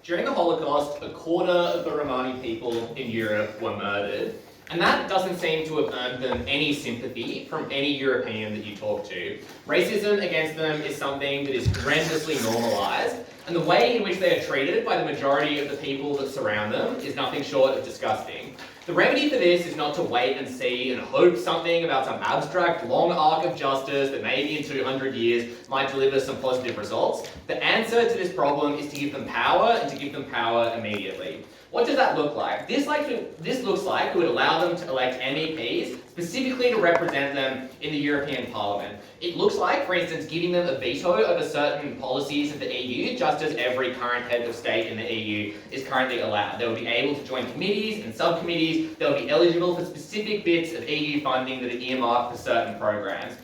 During the Holocaust, a quarter of the Romani people in Europe were murdered, and that doesn't seem to have earned them any sympathy from any European that you talk to. Racism against them is something that is horrendously normalised, and the way in which they are treated by the majority of the people that surround them is nothing short of disgusting. The remedy for this is not to wait and see and hope something about some abstract long arc of justice that maybe in 200 years might deliver some positive results. The answer to this problem is to give them power, and to give them power immediately. What does that look like? This looks like it would allow them to elect MEPs specifically to represent them in the European Parliament. It looks like, for instance, giving them a veto over certain policies of the EU, just as every current head of state in the EU is currently allowed. They will be able to join committees and subcommittees. They'll be eligible for specific bits of EU funding that are earmarked for certain programs.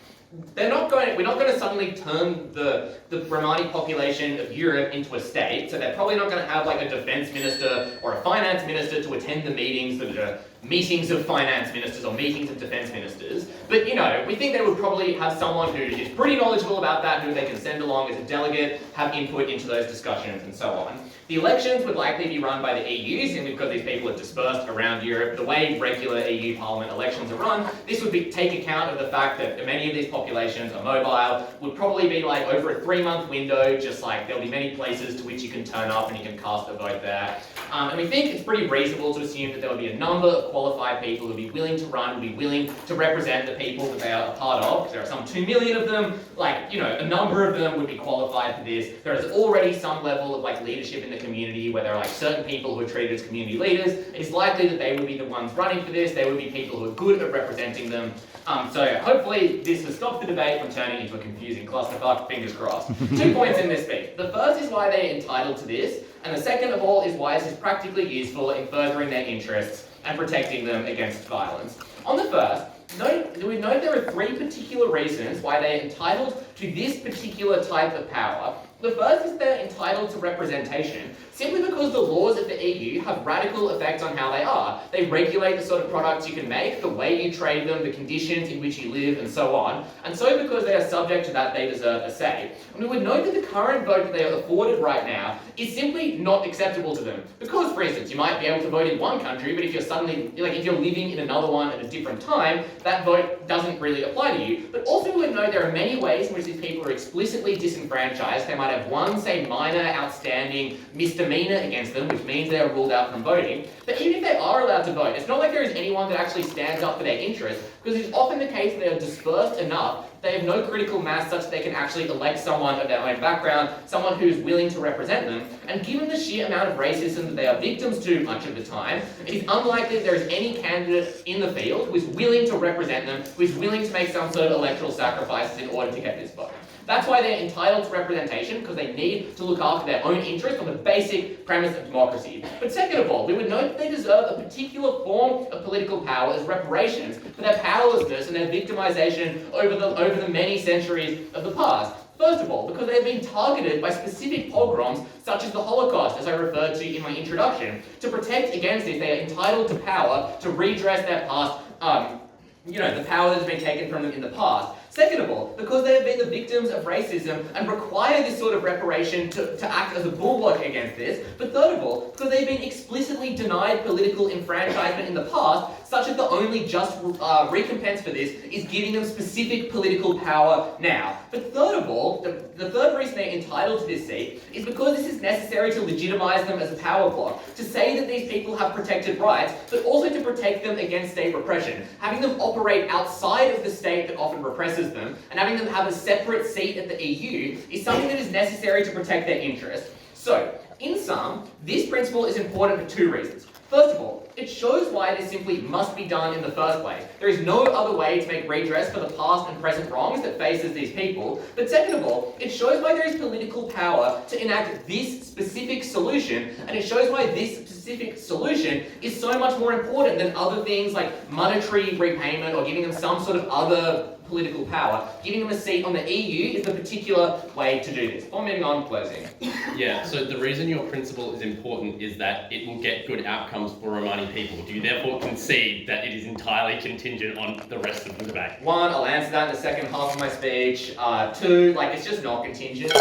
We're not going to suddenly turn the Romani population of Europe into a state, so they're probably not going to have like a defence minister or a finance minister to attend the meetings that are meetings of finance ministers or meetings of defence ministers. But we think they would probably have someone who is pretty knowledgeable about that, who they can send along as a delegate, have input into those discussions and so on. The elections would likely be run by the EU, simply because these people are dispersed around Europe. The way regular EU Parliament elections are run, this would take account of the fact that many of these populations are mobile, would probably be like over a 3-month window, just like there'll be many places to which you can turn up and you can cast a vote there. And we think it's pretty reasonable to assume that there will be a number of qualified people who will be willing to run, will be willing to represent the people that they are a part of, because there are some 2 million of them, a number of them would be qualified for this. There is already some level of leadership in the community where there are certain people who are treated as community leaders. It's likely that they would be the ones running for this. They would be people who are good at representing them. So hopefully this has stopped the debate from turning into a confusing clusterfuck, fingers crossed. 2 points in this speech. The first is why they're entitled to this, and the second of all is why this is practically useful in furthering their interests and protecting them against violence. On the first, we note there are 3 particular reasons why they're entitled to this particular type of power. The first is they're entitled to representation, simply because the laws of the EU have radical effects on how they are. They regulate the sort of products you can make, the way you trade them, the conditions in which you live, and so on. And so because they are subject to that, they deserve a say. And we would note that the current vote that they are afforded right now is simply not acceptable to them. Because, for instance, you might be able to vote in one country, but if you're suddenly, if you're living in another one at a different time, that vote doesn't really apply to you. But also we would note there are many ways in which these people are explicitly disenfranchised. They might have one, say, minor, outstanding misdemeanor against them, which means they are ruled out from voting. But even if they are allowed to vote, it's not like there is anyone that actually stands up for their interests, because it's often the case that they are dispersed enough, they have no critical mass such that they can actually elect someone of their own background, someone who is willing to represent them. And given the sheer amount of racism that they are victims to much of the time, it is unlikely that there is any candidate in the field who is willing to represent them, who is willing to make some sort of electoral sacrifices in order to get this vote. That's why they're entitled to representation, because they need to look after their own interests on the basic premise of democracy. But second of all, we would note that they deserve a particular form of political power as reparations for their powerlessness and their victimization over the many centuries of the past. First of all, because they have been targeted by specific pogroms, such as the Holocaust, as I referred to in my introduction. To protect against this, they are entitled to power to redress their past, the power that has been taken from them in the past. Second of all, because they have been the victims of racism and require this sort of reparation to act as a bulwark against this. But third of all, because they've been explicitly denied political enfranchisement in the past, such that the only just recompense for this is giving them specific political power now. But third of all, the third reason they're entitled to this seat is because this is necessary to legitimize them as a power bloc, to say that these people have protected rights, but also to protect them against state repression. Having them operate outside of the state that often represses them, and having them have a separate seat at the EU is something that is necessary to protect their interests. So, in sum, this principle is important for 2 reasons. First of all, it shows why this simply must be done in the first place. There is no other way to make redress for the past and present wrongs that faces these people. But second of all, it shows why there is political power to enact this specific solution, and it shows why this specific solution is so much more important than other things like monetary repayment or giving them some sort of other political power. Giving them a seat on the EU is the particular way to do this. Before moving on, closing. Yeah, so the reason your principle is important is that it will get good outcomes for Romani people. Do you therefore concede that it is entirely contingent on the rest of the debate? 1, I'll answer that in the second half of my speech. 2, it's just not contingent.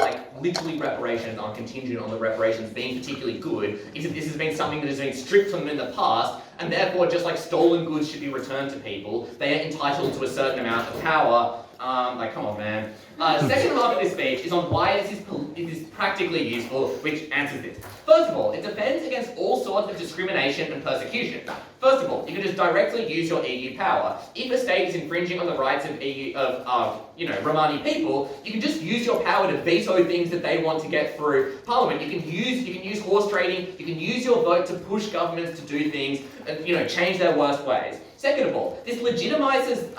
literally reparations aren't contingent on the reparations being particularly good, is that this has been something that has been stripped from them in the past, and therefore just like stolen goods should be returned to people, they are entitled to a certain amount of power. Like, come on, man. Second half of this speech is on why this is practically useful, which answers this. First of all, it defends against all sorts of discrimination and persecution. First of all, you can just directly use your EU power. If a state is infringing on the rights of Romani people, you can just use your power to veto things that they want to get through Parliament. You can use horse trading. You can use your vote to push governments to do things and change their worst ways. Second of all, this legitimizes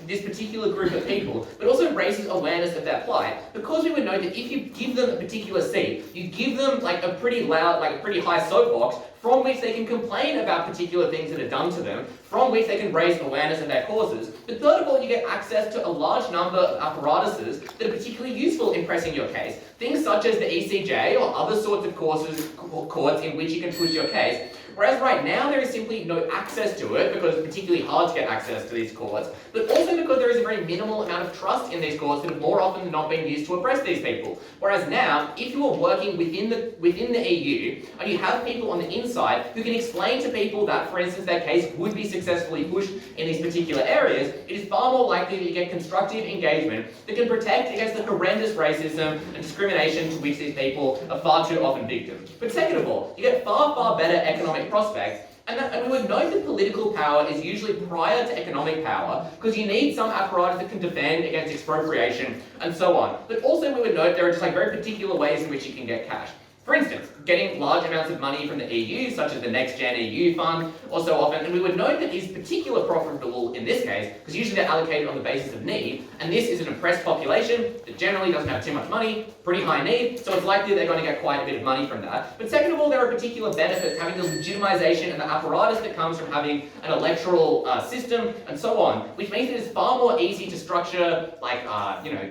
this particular group of people, but also raises awareness of their plight, because we would know that if you give them a particular seat, you give them like a pretty loud, like a pretty high soapbox from which they can complain about particular things that are done to them, from which they can raise awareness of their causes. But third of all, you get access to a large number of apparatuses that are particularly useful in pressing your case. Things such as the ECJ or other sorts of courts in which you can push your case. Whereas right now there is simply no access to it because it's particularly hard to get access to these courts, but also because there is a very minimal amount of trust in these courts that have more often than not been used to oppress these people. Whereas now, if you are working within the EU and you have people on the inside who can explain to people that, for instance, their case would be successfully pushed in these particular areas, it is far more likely that you get constructive engagement that can protect against the horrendous racism and discrimination to which these people are far too often victims. But second of all, you get far, far better economic prospects, and we would note that political power is usually prior to economic power, because you need some apparatus that can defend against expropriation and so on. But also we would note there are just like very particular ways in which you can get cash. For instance, getting large amounts of money from the EU, such as the Next Gen EU fund, or so often, and we would note that is particularly profitable in this case, because usually they're allocated on the basis of need, and this is an oppressed population that generally doesn't have too much money, pretty high need, so it's likely they're going to get quite a bit of money from that. But second of all, there are particular benefits, having the legitimization and the apparatus that comes from having an electoral system, and so on, which means it is far more easy to structure, like,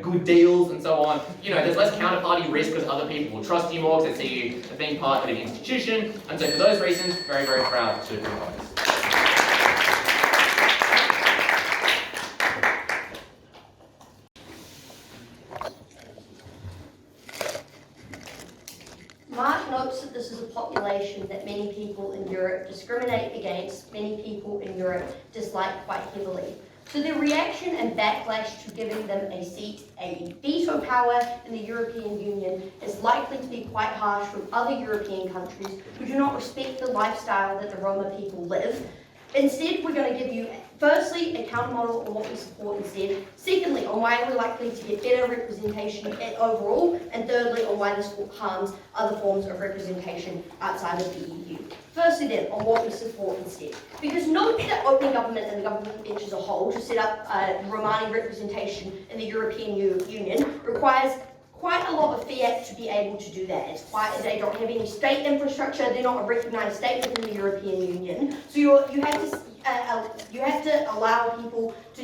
good deals and so on. There's less counterparty risk because other people will trust you more because they see you as being part of an institution, and so for those reasons, very, very proud to propose. Mark notes that this is a population that many people in Europe discriminate against, many people in Europe dislike quite heavily. So their reaction and backlash to giving them a seat, a veto power in the European Union, is likely to be quite harsh from other European countries who do not respect the lifestyle that the Roma people live. Instead, we're going to give you, firstly, a counter-model on what we support instead. Secondly, on why we're likely to get better representation overall. And thirdly, on why this harms other forms of representation outside of the EU. Firstly then, on what we support instead. Because note that opening government and the government bench as a whole to set up Romani representation in the European Union requires quite a lot of fiat to be able to do that. They don't have any state infrastructure, they're not a recognised state within the European Union. So you have to allow people to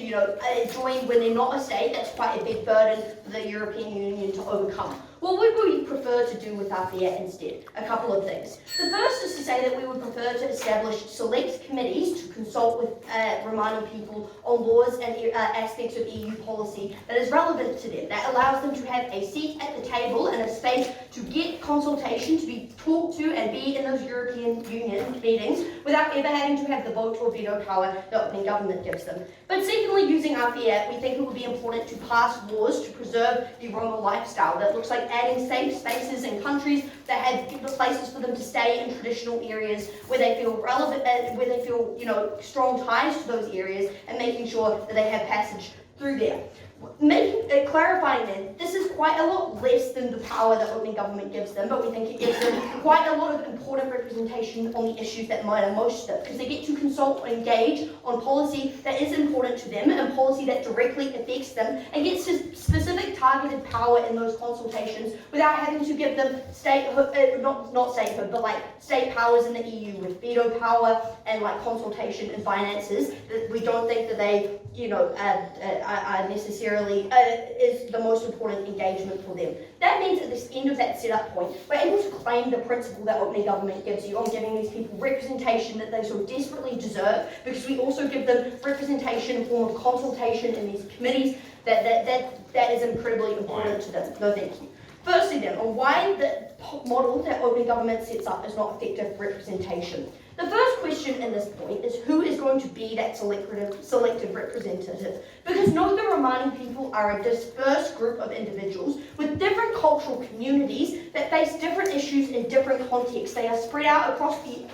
join when they're not a state. That's quite a big burden for the European Union to overcome. What would we prefer to do with our fiat instead? A couple of things. The first is to say that we would prefer to establish select committees to consult with Romani people on laws and aspects of EU policy that is relevant to them. That allows them to have a seat at the table and a space to get consultation, to be talked to and be in those European Union meetings without ever having to have the vote or veto power that the government gives them. But secondly, using our fiat, we think it would be important to pass laws to preserve the Roma lifestyle. That looks like adding safe spaces in countries that have places for them to stay in traditional areas where they feel relevant, where they feel strong ties to those areas, and making sure that they have passage through there. Clarifying then, this is quite a lot less than the power that opening government gives them, but we think it gives them quite a lot of important representation on the issues that matter most to them, because they get to consult or engage on policy that is important to them and policy that directly affects them, and get specific targeted power in those consultations without having to give them statehood, not statehood, but like state powers in the EU with veto power and like consultation and finances. That we don't think that they are necessarily is the most important engagement for them. That means at the end of that setup point, we're able to claim the principle that opening government gives you on giving these people representation that they so desperately deserve, because we also give them representation in the form of consultation in these committees that is incredibly important to them. No, thank you. Firstly then, on why the model that open government sets up is not effective representation. The first question in this point is who is going to be that selected representative? Because no, the Romani people are a dispersed group of individuals with different cultural communities that face different issues in different contexts. They are spread out across the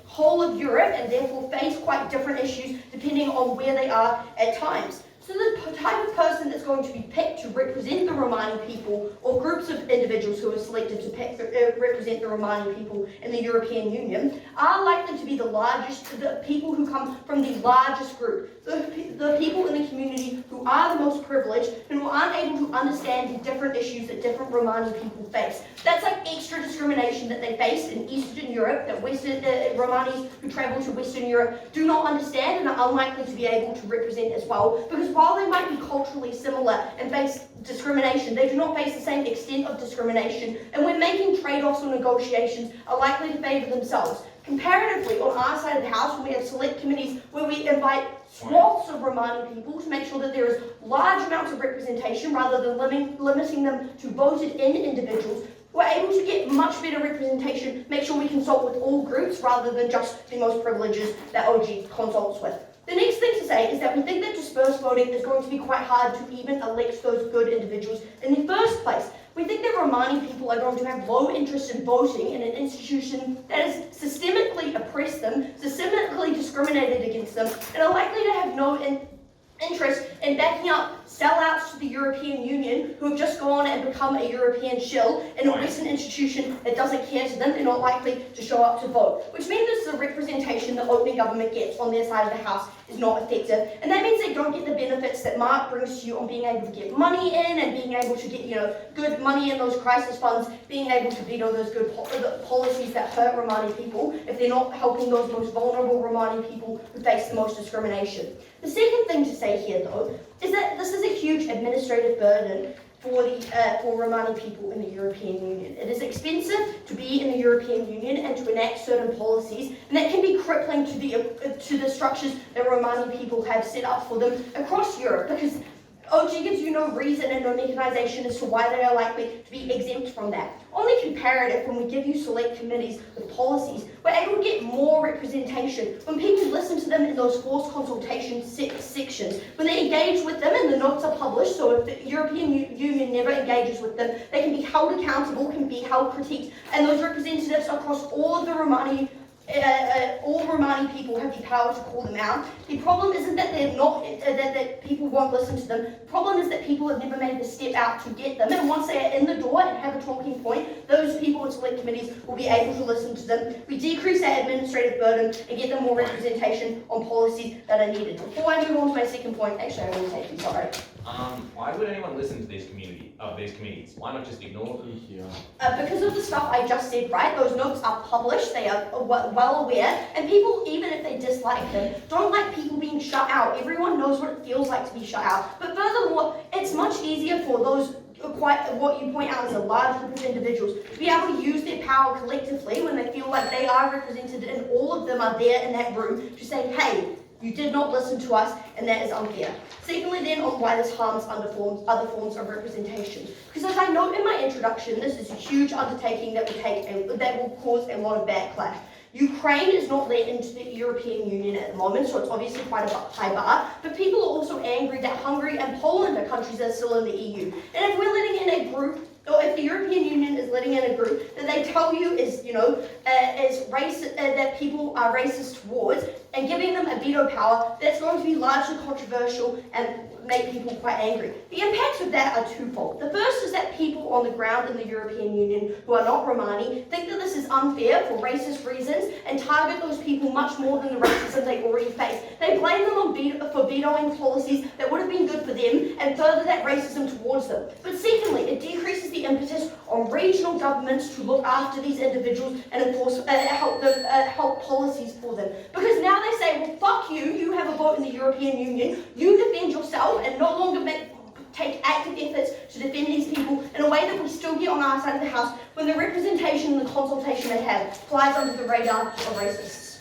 whole of Europe and therefore face quite different issues depending on where they are at times. So the type of person that's going to be picked to represent the Romani people, or groups of individuals who are selected to represent the Romani people in the European Union, are likely to be the people who come from the largest group, the people in the community who are the most privileged and who aren't able to understand the different issues that different Romani people face. That's like extra discrimination that they face in Eastern Europe that Romanis who travel to Western Europe do not understand and are unlikely to be able to represent as well, because while they might be culturally similar and face discrimination, they do not face the same extent of discrimination, and when making trade-offs or negotiations are likely to favour themselves. Comparatively, on our side of the house, when we have select committees where we invite swaths of Romani people to make sure that there is large amounts of representation rather than limiting them to voted-in individuals, we're able to get much better representation, make sure we consult with all groups rather than just the most privileges that OG consults with. The next thing to say is that we think that dispersed voting is going to be quite hard to even elect those good individuals in the first place. We think that Romani people are going to have low interest in voting in an institution that has systemically oppressed them, systemically discriminated against them, and are likely to have no interest in backing up sellouts to the European Union who have just gone and become a European shill in a Western institution that doesn't care to them. They're not likely to show up to vote, which means that the representation that opening government gets on their side of the house is not effective, and that means they don't get the benefits that Mark brings to you on being able to get money in and being able to get good money in those crisis funds, being able to veto those good policies that hurt Romani people if they're not helping those most vulnerable Romani people who face the most discrimination. The second thing to say here, though, is that this is a huge administrative burden for Romani people in the European Union. It is expensive to be in the European Union and to enact certain policies, and that can be crippling to the structures that Romani people have set up for them across Europe, because OG gives you no reason and no mechanisation as to why they are likely to be exempt from that. On the comparative, when we give you select committees with policies, we're able to get more representation when people listen to them in those forced consultation sections. When they engage with them and the notes are published, so if the European Union never engages with them, they can be held accountable, can be held critiqued, and those representatives across all of the Romani all Romani people have the power to call them out. The problem isn't that they're not that people won't listen to them. The problem is that people have never made the step out to get them, and once they are in the door and have a talking point, those people in select committees will be able to listen to them. We decrease that administrative burden and get them more representation on policies that are needed. Before I move on to my second point, actually I will take you, sorry. Why would anyone listen to these committees? Why not just ignore them? Because of the stuff I just said, right? Those notes are published, they are well aware, and people, even if they dislike them, don't like people being shut out. Everyone knows what it feels like to be shut out. But furthermore, it's much easier for those what you point out as a large group of individuals to be able to use their power collectively when they feel like they are represented and all of them are there in that room to say, hey, you did not listen to us, and that is unfair. Secondly, then, on why this harms other forms of representation. Because as I note in my introduction, this is a huge undertaking that will cause a lot of backlash. Ukraine is not let into the European Union at the moment, so it's obviously quite a high bar, but people are also angry that Hungary and Poland are countries that are still in the EU. And if we're letting in a group, or if the European Union is letting in a group that they tell you is, that people are racist towards, and giving them a veto power, that's going to be largely controversial and make people quite angry. The impacts of that are twofold. The first is that people on the ground in the European Union who are not Romani think that this is unfair for racist reasons and target those people much more than the racism they already face. They blame them for vetoing policies that would have been good for them and further that racism towards them. But secondly, it decreases the impetus on regional governments to look after these individuals and enforce, help policies for them. Because now they say, well, fuck you, you have a vote in the European Union, you defend yourself and no longer take active efforts to defend these people in a way that we still get on our side of the house when the representation and the consultation they have flies under the radar of racists.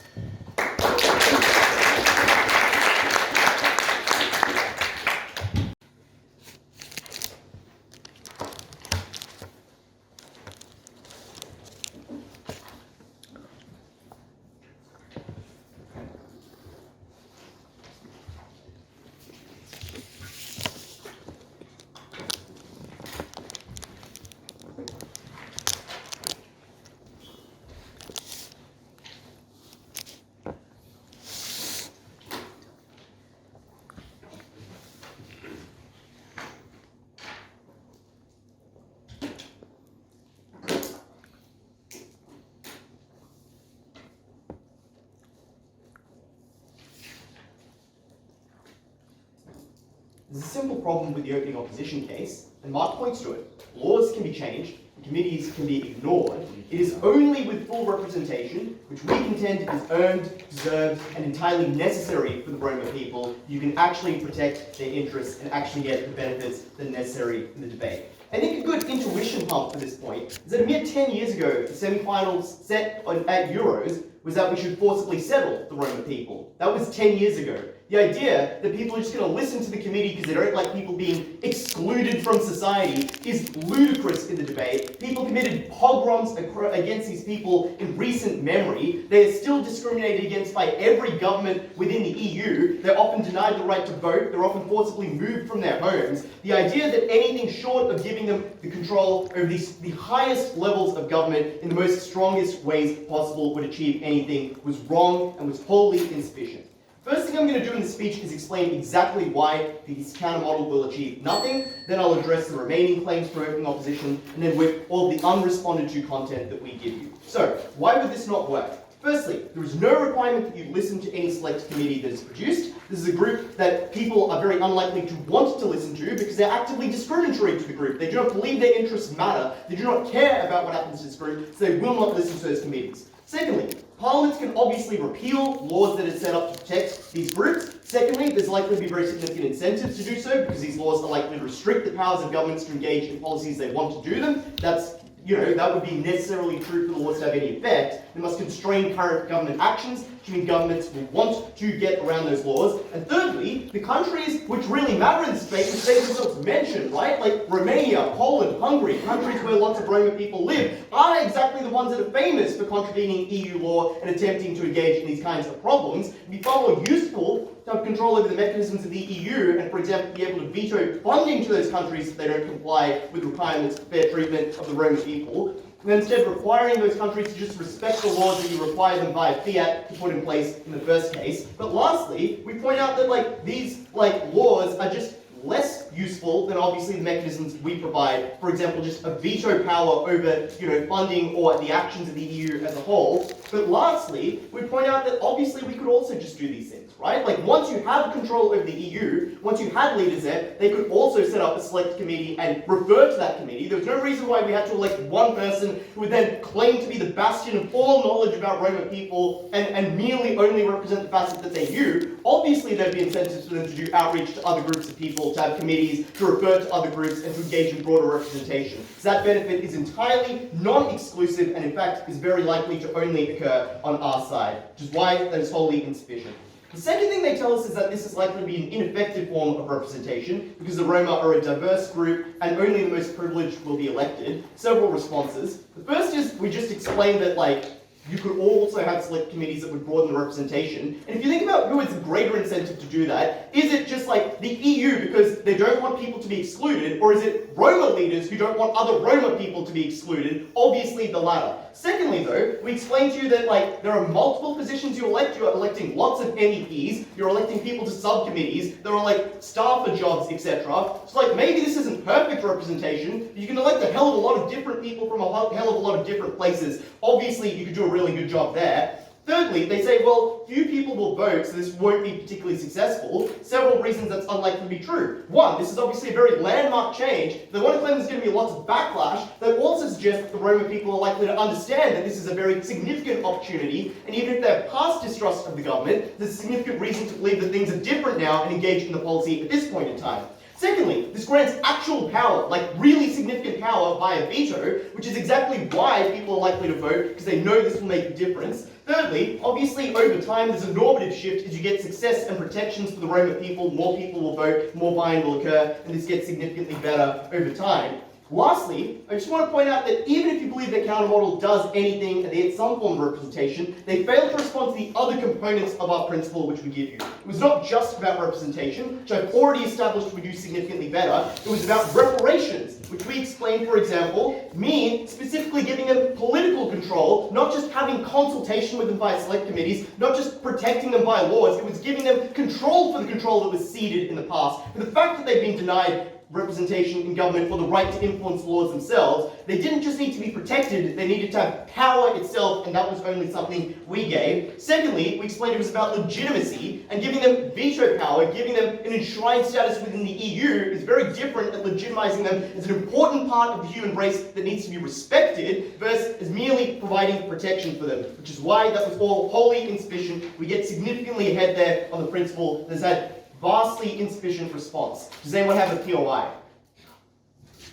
There's a simple problem with the opening opposition case, and Mark points to it. Laws can be changed, committees can be ignored. It is only with full representation, which we contend is earned, deserved, and entirely necessary for the Roma people, you can actually protect their interests and actually get the benefits that are necessary in the debate. I think a good intuition pump for this point is that a mere 10 years ago, the semi-finals set at Euros was that we should forcibly settle the Roma people. That was 10 years ago. The idea that people are just going to listen to the committee because they don't like people being excluded from society is ludicrous in the debate. People committed pogroms against these people in recent memory. They are still discriminated against by every government within the EU. They're often denied the right to vote. They're often forcibly moved from their homes. The idea that anything short of giving them the control over the highest levels of government in the most strongest ways possible would achieve anything was wrong and was wholly insufficient. First thing I'm going to do in the speech is explain exactly why this counter-model will achieve nothing, then I'll address the remaining claims for opening opposition, and then whip all the unresponded to content that we give you. So, why would this not work? Firstly, there is no requirement that you listen to any select committee that is produced. This is a group that people are very unlikely to want to listen to because they're actively discriminatory to the group. They do not believe their interests matter. They do not care about what happens to this group, so they will not listen to those committees. Secondly, parliaments can obviously repeal laws that are set up to protect these groups. Secondly, there's likely to be very significant incentives to do so because these laws are likely to restrict the powers of governments to engage in policies they want to do them. That would be necessarily true for the laws to have any effect. They must constrain current government actions, which means governments will want to get around those laws. And thirdly, the countries which really matter in this debate, which they themselves mentioned, right? Like Romania, Poland, Hungary, countries where lots of Roma people live, are exactly the ones that are famous for contravening EU law and attempting to engage in these kinds of problems. It'd be far more useful to have control over the mechanisms of the EU and, for example, be able to veto funding to those countries if they don't comply with requirements for fair treatment of the Roma people. And instead requiring those countries to just respect the laws that you require them via fiat to put in place in the first case. But lastly, we point out that these laws are just less useful than obviously the mechanisms we provide. For example, just a veto power over funding or the actions of the EU as a whole. But lastly, we point out that obviously we could also just do these things, right? Like once you have control over the EU, once you had leaders there, they could also set up a select committee and refer to that committee. There was no reason why we had to elect one person who would then claim to be the bastion of all knowledge about Roma people and merely only represent the facet that they knew. Obviously there'd be incentives for them to do outreach to other groups of people, to have committees, to refer to other groups, and to engage in broader representation. So that benefit is entirely non-exclusive and in fact is very likely to only occur on our side, which is why that is wholly insufficient. The second thing they tell us is that this is likely to be an ineffective form of representation because the Roma are a diverse group and only the most privileged will be elected. Several responses. The first is we just explained that you could also have select committees that would broaden the representation. And if you think about who is the greater incentive to do that, is it just the EU because they don't want people to be excluded, or is it Roma leaders who don't want other Roma people to be excluded? Obviously the latter. Secondly though, we explained to you that there are multiple positions you elect. You are electing lots of MEPs, you're electing people to subcommittees, there are staffer jobs, etc. So maybe this isn't perfect representation, but you can elect a hell of a lot of different people from a hell of a lot of different places. Obviously you could do a really good job there. Thirdly, they say, well, few people will vote, so this won't be particularly successful. Several reasons that's unlikely to be true. One, this is obviously a very landmark change. They want to claim there's going to be lots of backlash. They also suggest that the Roma people are likely to understand that this is a very significant opportunity, and even if they have past distrust of the government, there's a significant reason to believe that things are different now and engage in the policy at this point in time. Secondly, this grants actual power, really significant power via veto, which is exactly why people are likely to vote, because they know this will make a difference. Thirdly, obviously over time there's a normative shift as you get success and protections for the Roma people, more people will vote, more buy-in will occur, and this gets significantly better over time. Lastly, I just want to point out that even if you believe that counter-model does anything and they get some form of representation, they fail to respond to the other components of our principle which we give you. It was not just about representation, which I've already established we do significantly better. It was about reparations, which we explained, for example, mean specifically giving them political control, not just having consultation with them by select committees, not just protecting them by laws. It was giving them control for the control that was ceded in the past. And the fact that they've been denied representation in government or the right to influence laws themselves. They didn't just need to be protected, they needed to have power itself, and that was only something we gave. Secondly, we explained it was about legitimacy, and giving them veto power, giving them an enshrined status within the EU is very different at legitimizing them as an important part of the human race that needs to be respected, versus as merely providing protection for them, which is why that was all wholly insufficient. We get significantly ahead there on the principle that's had vastly insufficient response. Does anyone have a POI?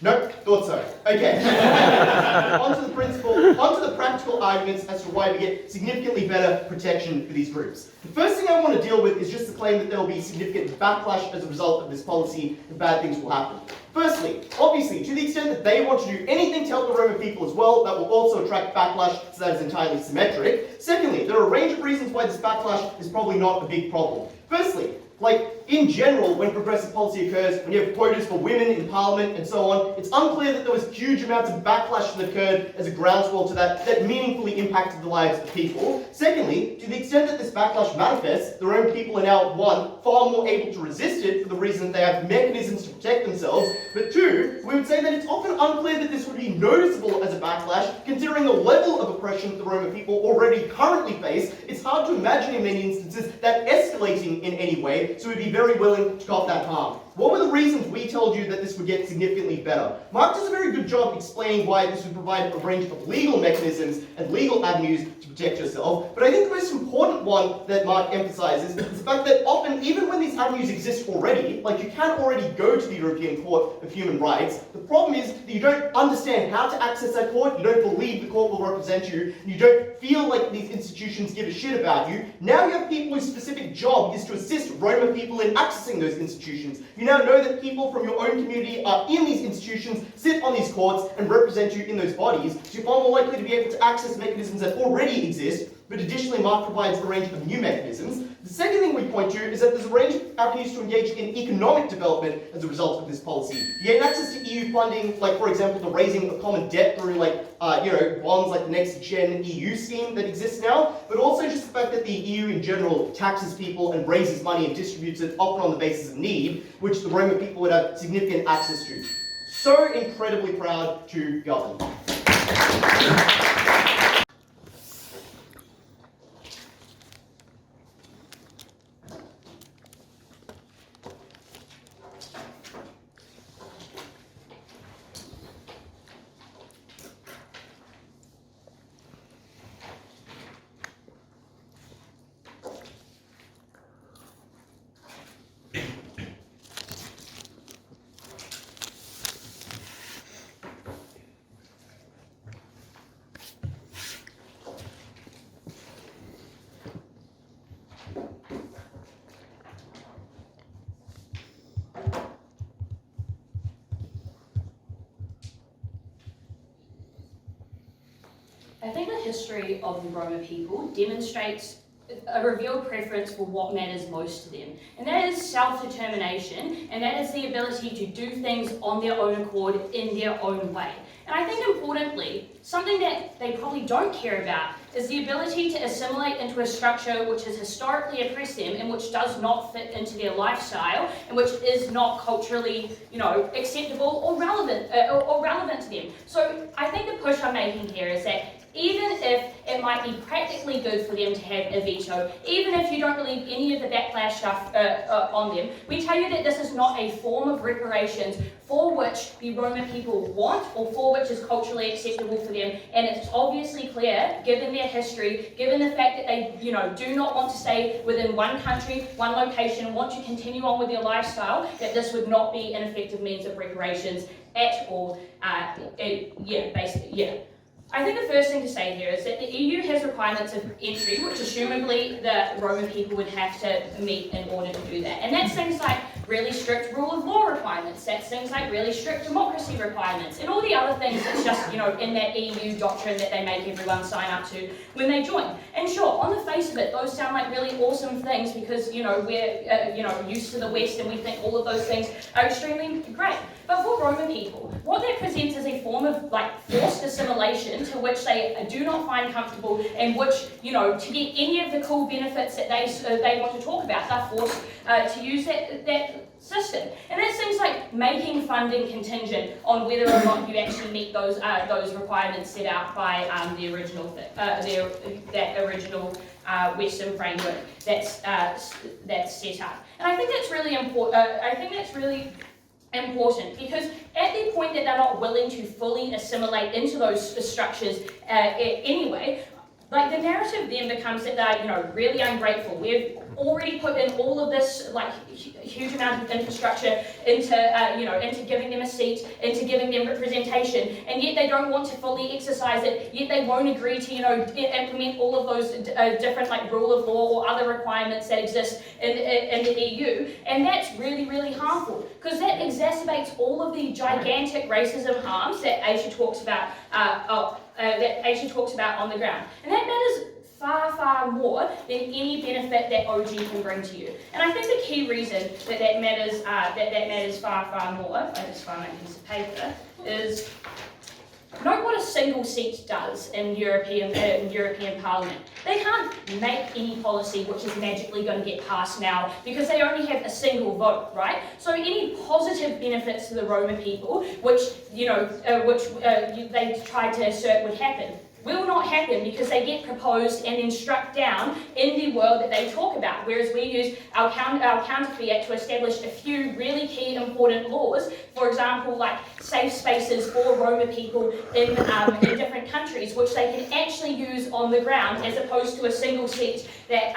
Nope, thought so. Okay. Onto the principle, onto the practical arguments as to why we get significantly better protection for these groups. The first thing I want to deal with is just the claim that there will be significant backlash as a result of this policy and bad things will happen. Firstly, obviously, to the extent that they want to do anything to help the Roma people as well, that will also attract backlash, so that is entirely symmetric. Secondly, there are a range of reasons why this backlash is probably not a big problem. Firstly, in general, when progressive policy occurs, when you have quotas for women in Parliament and so on, it's unclear that there was huge amounts of backlash that occurred as a groundswell to that meaningfully impacted the lives of people. Secondly, to the extent that this backlash manifests, the Roma people are now, one, far more able to resist it for the reason that they have mechanisms to protect themselves, but two, we would say that it's often unclear that this would be noticeable as a backlash, considering the level of oppression that the Roma people already currently face. It's hard to imagine in many instances that escalating in any way, so we'd be very willing to cop that harm. What were the reasons we told you that this would get significantly better? Mark does a very good job explaining why this would provide a range of legal mechanisms and legal avenues to protect yourself, but I think the most important one that Mark emphasizes is the fact that often, even when these avenues exist already, like you can already go to the European Court of Human Rights, the problem is that you don't understand how to access that court, you don't believe the court will represent you, and you don't feel like these institutions give a shit about you. Now you have people whose specific job is to assist Roma people in accessing those institutions. You now know that people from your own community are in these institutions, sit on these courts, and represent you in those bodies, so you're far more likely to be able to access mechanisms that already exist, but additionally Mark provides a range of new mechanisms. The second thing we point to is that there's a range of avenues to engage in economic development as a result of this policy. You gain access to EU funding, like for example the raising of common debt through bonds like the Next Gen EU scheme that exists now, but also just the fact that the EU in general taxes people and raises money and distributes it often on the basis of need, which the Roma people would have significant access to. So incredibly proud to govern. I think the history of the Roma people demonstrates a revealed preference for what matters most to them, and that is self-determination, and that is the ability to do things on their own accord in their own way. And I think importantly, something that they probably don't care about is the ability to assimilate into a structure which has historically oppressed them and which does not fit into their lifestyle and which is not culturally, acceptable or relevant to them. So I think the push I'm making here is that even if it might be practically good for them to have a veto, even if you don't believe any of the backlash stuff on them, we tell you that this is not a form of reparations for which the Roma people want or for which is culturally acceptable for them. And it's obviously clear, given their history, given the fact that they do not want to stay within one country, one location, and want to continue on with their lifestyle, that this would not be an effective means of reparations at all. I think the first thing to say here is that the EU has requirements of entry, which assumably the Roman people would have to meet in order to do that. And that's things like really strict rule of law requirements, that's things like really strict democracy requirements, and all the other things that's just, in that EU doctrine that they make everyone sign up to when they join. And sure, on the face of it, those sound like really awesome things because, we're, used to the West and we think all of those things are extremely great. But for Roman people, what that presents is a form of forced assimilation to which they do not find comfortable and which, to get any of the cool benefits that they want to talk about, they're forced to use that system. And that's things like making funding contingent on whether or not you actually meet those requirements set out by the original Western framework that's set up. And I think that's really important because at the point that they're not willing to fully assimilate into those structures anyway, like the narrative then becomes that they're, really ungrateful. We've already put in all of this, huge amount of infrastructure into giving them a seat, into giving them representation, and yet they don't want to fully exercise it. Yet they won't agree to, implement all of those different rule of law or other requirements that exist in the EU, and that's really, really harmful because that exacerbates all of the gigantic racism harms that Aisha talks about. On the ground, and that matters far, far more than any benefit that OG can bring to you. And I think the key reason that matters far, far more, if I just find my piece of paper, is note what a single seat does in European Parliament. They can't make any policy which is magically going to get passed now because they only have a single vote, right? So any positive benefits to the Roma people, which they tried to assert would happen, will not happen because they get proposed and then struck down in the world that they talk about, whereas we use our Counter Fiat to establish a few really key important laws, for example, like safe spaces for Roma people in different countries, which they can actually use on the ground, as opposed to a single seat that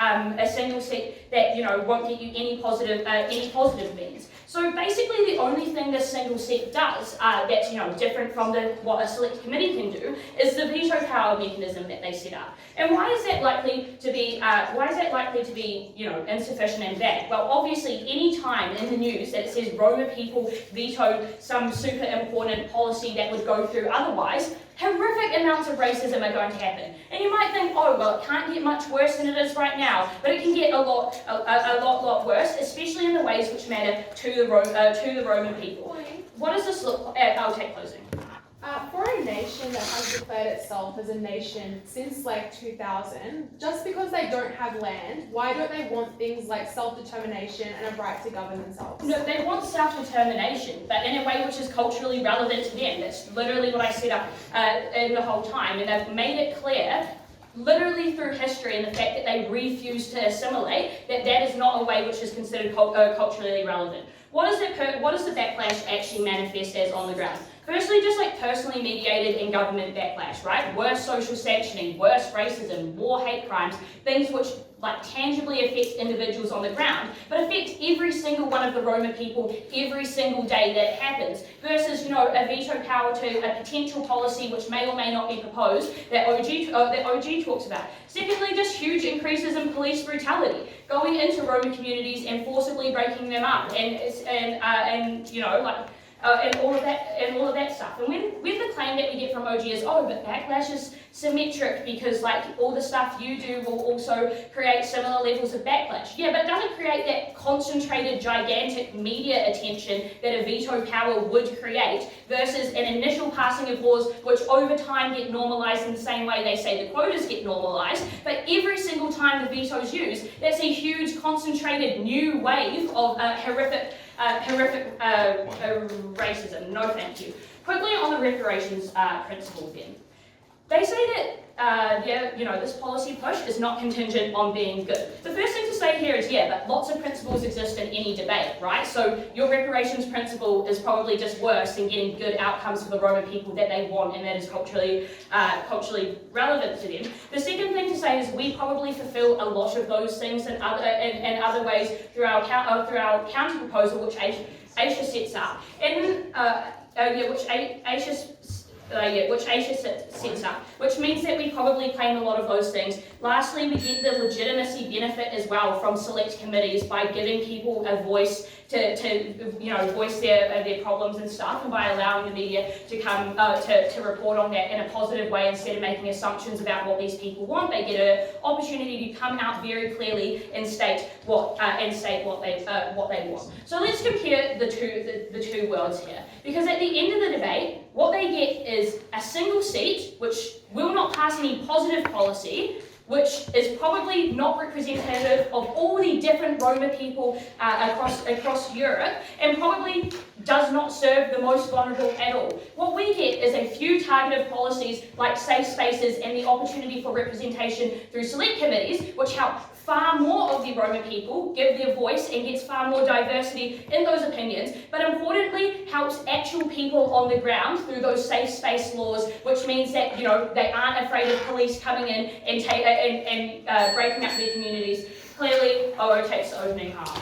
won't get you any positive means. So basically, the only thing this single seat does that's different from what a select committee can do is the veto power mechanism that they set up. And why is that likely to be insufficient and bad? Well, obviously, any time in the news that it says Roma people vetoed some super important policy that would go through otherwise, horrific amounts of racism are going to happen. And you might think, oh, well, it can't get much worse than it is right now, but it can get a lot worse, especially in the ways which matter to the Roman people. What does this look like? I'll take closing. For a nation that has declared itself as a nation since 2000, just because they don't have land, why don't they want things like self-determination and a right to govern themselves? No, they want self-determination, but in a way which is culturally relevant to them. That's literally what I set up in the whole time, and they've made it clear literally through history and the fact that they refuse to assimilate, that is not a way which is considered culturally relevant. What does the backlash actually manifest as on the ground? Firstly, just personally mediated and government backlash, right? Worse social sanctioning, worse racism, more hate crimes, things which tangibly affect individuals on the ground, but affect every single one of the Roma people every single day that it happens, versus a veto power to a potential policy which may or may not be proposed that OG talks about. Secondly, just huge increases in police brutality, going into Roma communities and forcibly breaking them up, and all of that stuff. And when the claim that we get from OG is, oh, but backlash is symmetric because all the stuff you do will also create similar levels of backlash. Yeah, but it doesn't create that concentrated, gigantic media attention that a veto power would create versus an initial passing of laws which over time get normalised in the same way they say the quotas get normalised, but every single time the veto's used, that's a huge concentrated new wave of horrific racism. No thank you. Quickly on the reparations principle then. They say that this policy push is not contingent on being good. The first thing to say here is, but lots of principles exist in any debate, right? So your reparations principle is probably just worse than getting good outcomes for the Roma people that they want and that is culturally relevant to them. The second thing to say is we probably fulfill a lot of those things in other ways through our counter proposal, which Aisha sets up, and which Aisha sets up, which means that we probably claim a lot of those things. Lastly, we get the legitimacy benefit as well from select committees by giving people a voice to voice their problems and stuff, and by allowing the media to come to report on that in a positive way instead of making assumptions about what these people want. They get an opportunity to come out very clearly and state what they want. So let's compare the two worlds here, because at the end of the debate, what they get is a single seat which will not pass any positive policy, which is probably not representative of all the different Roma people across Europe, and probably does not serve the most vulnerable at all. What we get is a few targeted policies like safe spaces and the opportunity for representation through select committees, which help far more of the Roma people give their voice and gets far more diversity in those opinions, but importantly helps actual people on the ground through those safe space laws, which means that they aren't afraid of police coming in and breaking up their communities. Clearly, OO takes the opening half.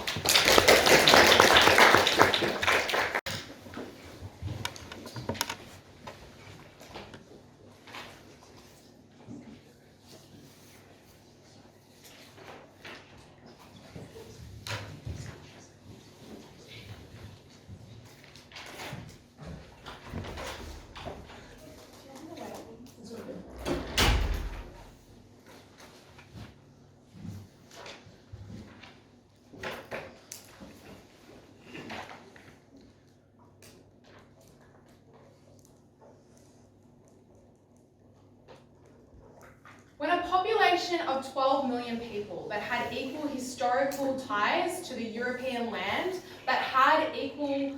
When a population of 12 million people that had equal historical ties to the European land, that had equal,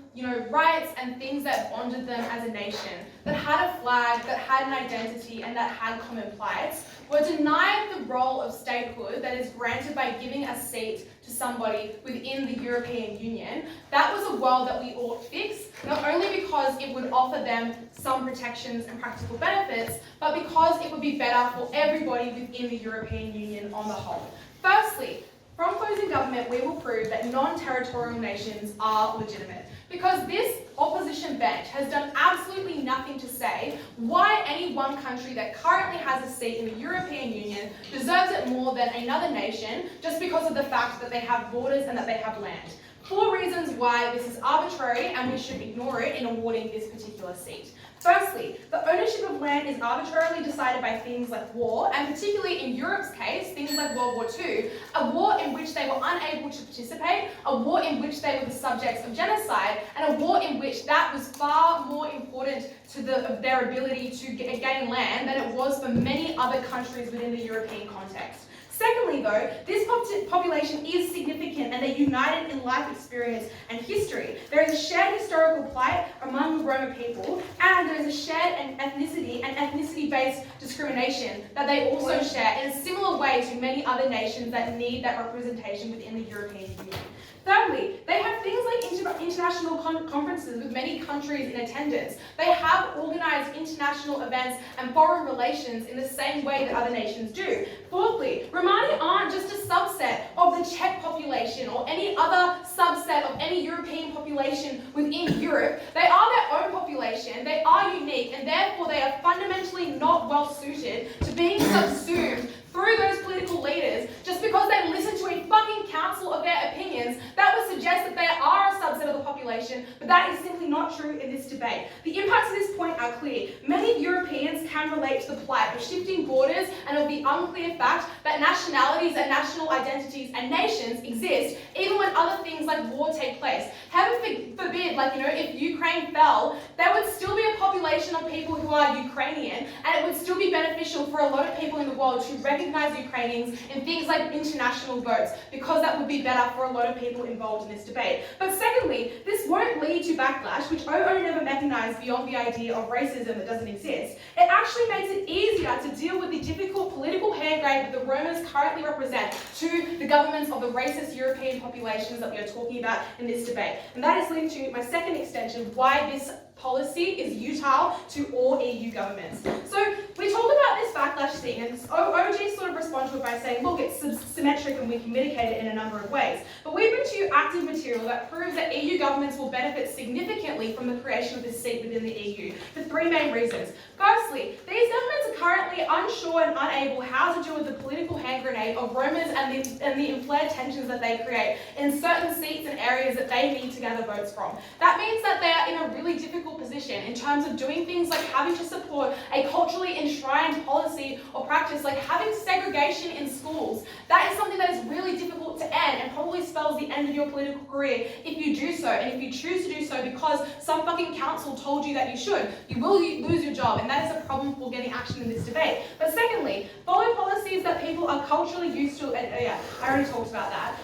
rights and things that bonded them as a nation, that had a flag, that had an identity, and that had common plights, were denied the role of statehood that is granted by giving a seat to somebody within the European Union, that was a world that we ought fix, not only because it would offer them some protections and practical benefits, but because it would be better for everybody within the European Union on the whole. Firstly, from closing government, we will prove that non-territorial nations are legitimate, because this opposition bench has done absolutely nothing to say why any one country that currently has a seat in the European Union deserves it more than another nation just because of the fact that they have borders and that they have land. 4 reasons why this is arbitrary and we should ignore it in awarding this particular seat. Firstly, the ownership of land is arbitrarily decided by things like war, and particularly in Europe's case, things like World War II, a war in which they were unable to participate, a war in which they were the subjects of genocide, and a war in which that was far more important to their ability to gain land than it was for many other countries within the European context. Secondly, though, this population is significant and they're united in life experience and history. There is a shared historical plight among the Roma people, and there is a shared ethnicity and ethnicity-based discrimination that they also share in a similar way to many other nations that need that representation within the European Union. Thirdly, they have things like international conferences with many countries in attendance. They have organised international events and foreign relations in the same way that other nations do. Fourthly, Romani aren't just a subset of the Czech population or any other subset of any European population within Europe. They are their own population, they are unique, and therefore they are fundamentally not well suited to being subsumed through those political leaders just because they listen to a fucking council of their opinions that would suggest that they are a subset of the population, but that is simply not true in this debate. The impacts of this point are clear. Many Europeans can relate to the plight of shifting borders and of the unclear fact that nationalities and national identities and nations exist even when other things like war take place. Heaven forbid, if Ukraine fell, there would still be a population of people who are Ukrainian, and it would still be beneficial for a lot of people in the world to recognize Ukrainians in things like international votes, because that would be better for a lot of people involved in this debate. But secondly, this won't lead to backlash, which OO never mechanized beyond the idea of racism that doesn't exist. It actually makes it easier to deal with the difficult political handgrave that the Romas currently represent to the governments of the racist European populations that we are talking about in this debate. And that is leading to my second extension, why this policy is utile to all EU governments. So we talk about this backlash thing, and OG sort of respond to it by saying, look, it's symmetric and we can mitigate it in a number of ways. But we bring to you active material that proves that EU governments will benefit significantly from the creation of this seat within the EU for 3 main reasons. Firstly, these governments are currently unsure and unable how to deal with the political hand grenade of Romas and the inflared tensions that they create in certain seats and areas that they need to gather votes from. That means that they are in a really difficult position in terms of doing things like having to support a culturally enshrined policy or practice like having segregation in schools. That is something that is really difficult to end and probably spells the end of your political career if you do so, and if you choose to do so so because some fucking council told you that you should. You will lose your job, and that is a problem for getting action in this debate. But secondly, follow policies that people are culturally used to, yeah, I already talked about that.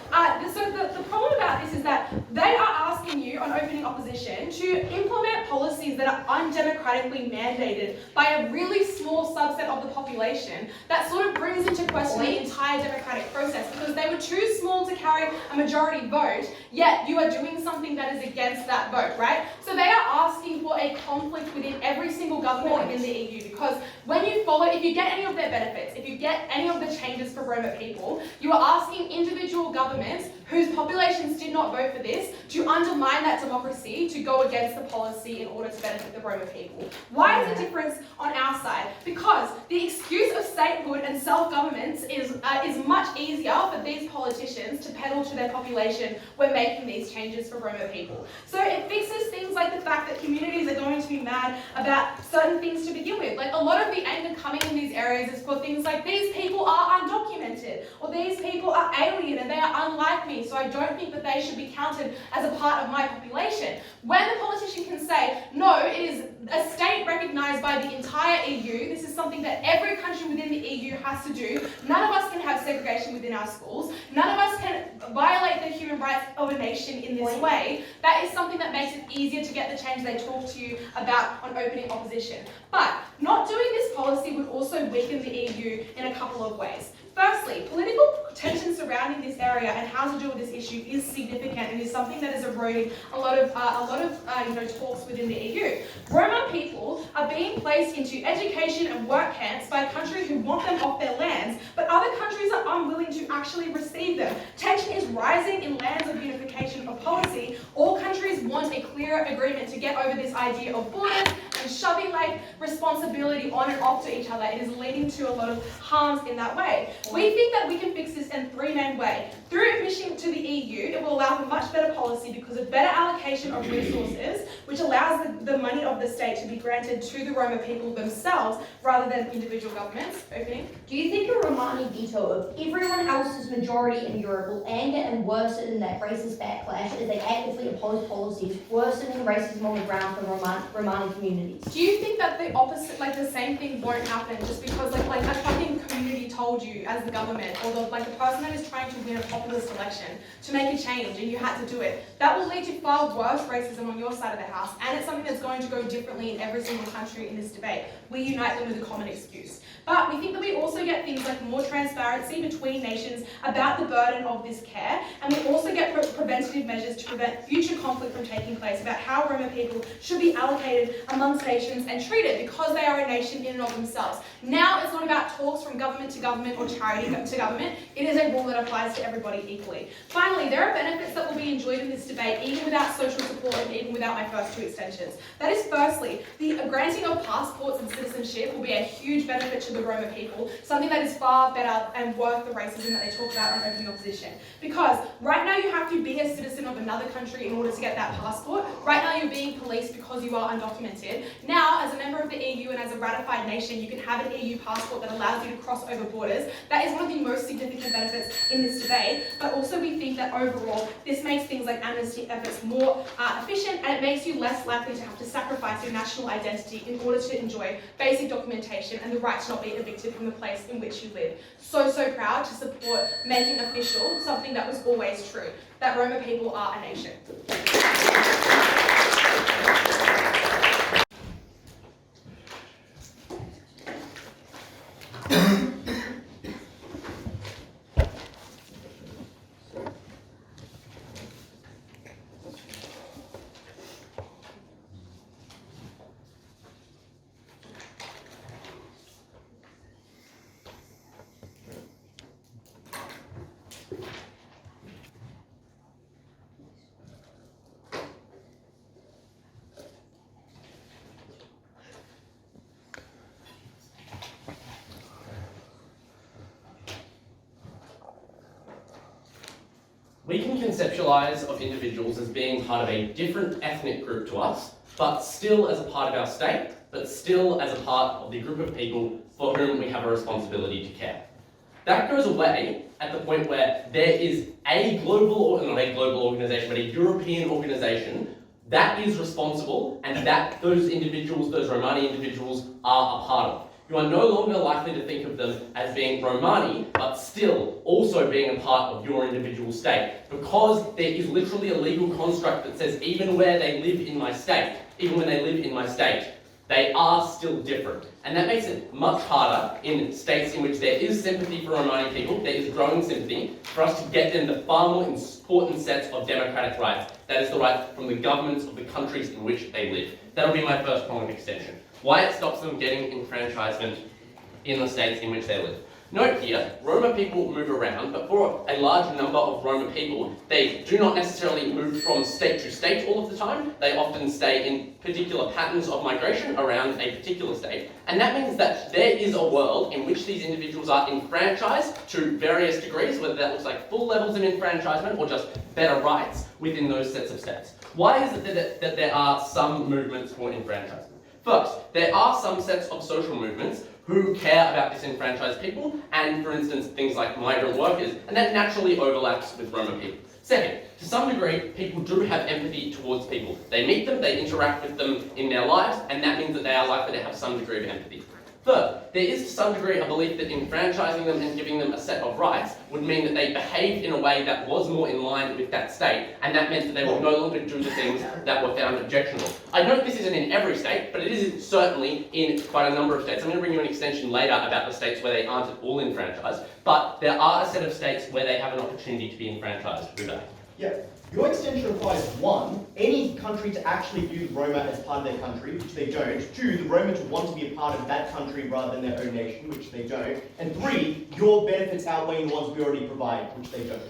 So the problem about this is that they are asking you on opening opposition to implement policies that are undemocratically mandated by a really small subset of the population that sort of brings into question the entire democratic process, because they were too small to carry a majority vote, yet you are doing something that is against that vote, right? So they are asking for a conflict within every single government within the EU, because when you follow, if you get any of their benefits, if you get any of the changes for Roma people, you are asking individual governments whose populations did not vote for this to undermine that democracy, to go against the policy in order to benefit the Roma people. Why is the difference on our side? Because the excuse of statehood and self-governance is much easier for these politicians to peddle to their population when making these changes for Roma people. So it fixes things like the fact that communities are going to be mad about certain things to begin with. Like, a lot of the anger coming in these areas is for things like, these people are undocumented, or these people are alien and they are unlike me, so I don't think that they should be counted as a part of my population. When the politician can say, no, it is a state recognised by the entire EU, this is something that every country within the EU has to do, none of us can have segregation within our schools, none of us can violate the human rights of a nation in this way, that is something that makes it easier to get the change they talk to you about on opening opposition. But not doing this policy would also weaken the EU in a couple of ways. Firstly, political tension surrounding this area and how to deal with this issue is significant and is something that is eroding a lot of talks within the EU. Roma people are being placed into education and work camps by countries who want them off their lands, but other countries are unwilling to actually receive them. Tension is rising in lands of unification of policy. All countries want a clearer agreement to get over this idea of borders and shoving responsibility on and off to each other. It is leading to a lot of harms in that way. We think that we can fix this in three main ways. Through admission to the EU, it will allow for much better policy because of better allocation of resources, which allows the money of the state to be granted to the Roma people themselves rather than individual governments. Opening. Do you think a Romani veto of everyone else's majority in Europe will anger and worsen that racist backlash as they actively oppose policies worsening racism on the ground for Romani communities? Do you think that the opposite, the same thing won't happen just because a fucking community told you as the government, or the person that is trying to win a populist election to make a change and you had to do it? That will lead to far worse racism on your side of the house, and it's something that's going to go differently in every single country in this debate. We unite them with a common excuse. But we think that we also get things like more transparency between nations about the burden of this care, and we also get preventative measures to prevent future conflict from taking place about how Roma people should be allocated amongst nations and treated because they are a nation in and of themselves. Now it's not about talks from government to government or charity to government. It is a rule that applies to everybody equally. Finally, there are benefits that will be enjoyed in this debate even without social support and even without my first two extensions. That is, firstly, the granting of passports and citizenship will be a huge benefit to the Roma people, something that is far better and worth the racism that they talk about on opening opposition. Because right now you have to be a citizen of another country in order to get that passport. Right now you're being policed because you are undocumented. Now, as a member of the EU and as a ratified nation, you can have an EU passport that allows you to cross over borders. That is one of the most significant benefits in this debate, but also we think that overall this makes things like amnesty efforts more efficient, and it makes you less likely to have to sacrifice your national identity in order to enjoy basic documentation and the right to not be evicted from the place in which you live. So proud to support making official something that was always true, that Roma people are a nation. We can conceptualise of individuals as being part of a different ethnic group to us, but still as a part of our state, but still as a part of the group of people for whom we have a responsibility to care. That goes away at the point where there is a global, or not a global organisation, but a European organisation that is responsible and that those individuals, those Romani individuals, are a part of. You are no longer likely to think of them as being Romani, but still also being a part of your individual state, because there is literally a legal construct that says even where they live in my state, even when they live in my state, they are still different. And that makes it much harder in states in which there is sympathy for Romani people, there is growing sympathy, for us to get them the far more important sets of democratic rights. That is the right from the governments of the countries in which they live. That'll be my first point of extension. Why it stops them getting enfranchisement in the states in which they live. Note here, Roma people move around, but for a large number of Roma people, they do not necessarily move from state to state all of the time. They often stay in particular patterns of migration around a particular state. And that means that there is a world in which these individuals are enfranchised to various degrees, whether that looks like full levels of enfranchisement or just better rights within those sets of states. Why is it that there are some movements for enfranchisement? First, there are some sets of social movements who care about disenfranchised people, and for instance, things like migrant workers, and that naturally overlaps with Roma people. Second, to some degree, people do have empathy towards people. They meet them, they interact with them in their lives, and that means that they are likely to have some degree of empathy. Third, there is to some degree a belief that enfranchising them and giving them a set of rights would mean that they behaved in a way that was more in line with that state, and that meant that they would no longer do the things that were found objectionable. I note this isn't in every state, but it is certainly in quite a number of states. I'm going to bring you an extension later about the states where they aren't at all enfranchised, but there are a set of states where they have an opportunity to be enfranchised. Udai. Yeah. Your extension requires 1, any country to actually view the Roma as part of their country, which they don't. 2, the Roma to want to be a part of that country rather than their own nation, which they don't. And 3, your benefits outweighing the ones we already provide, which they don't.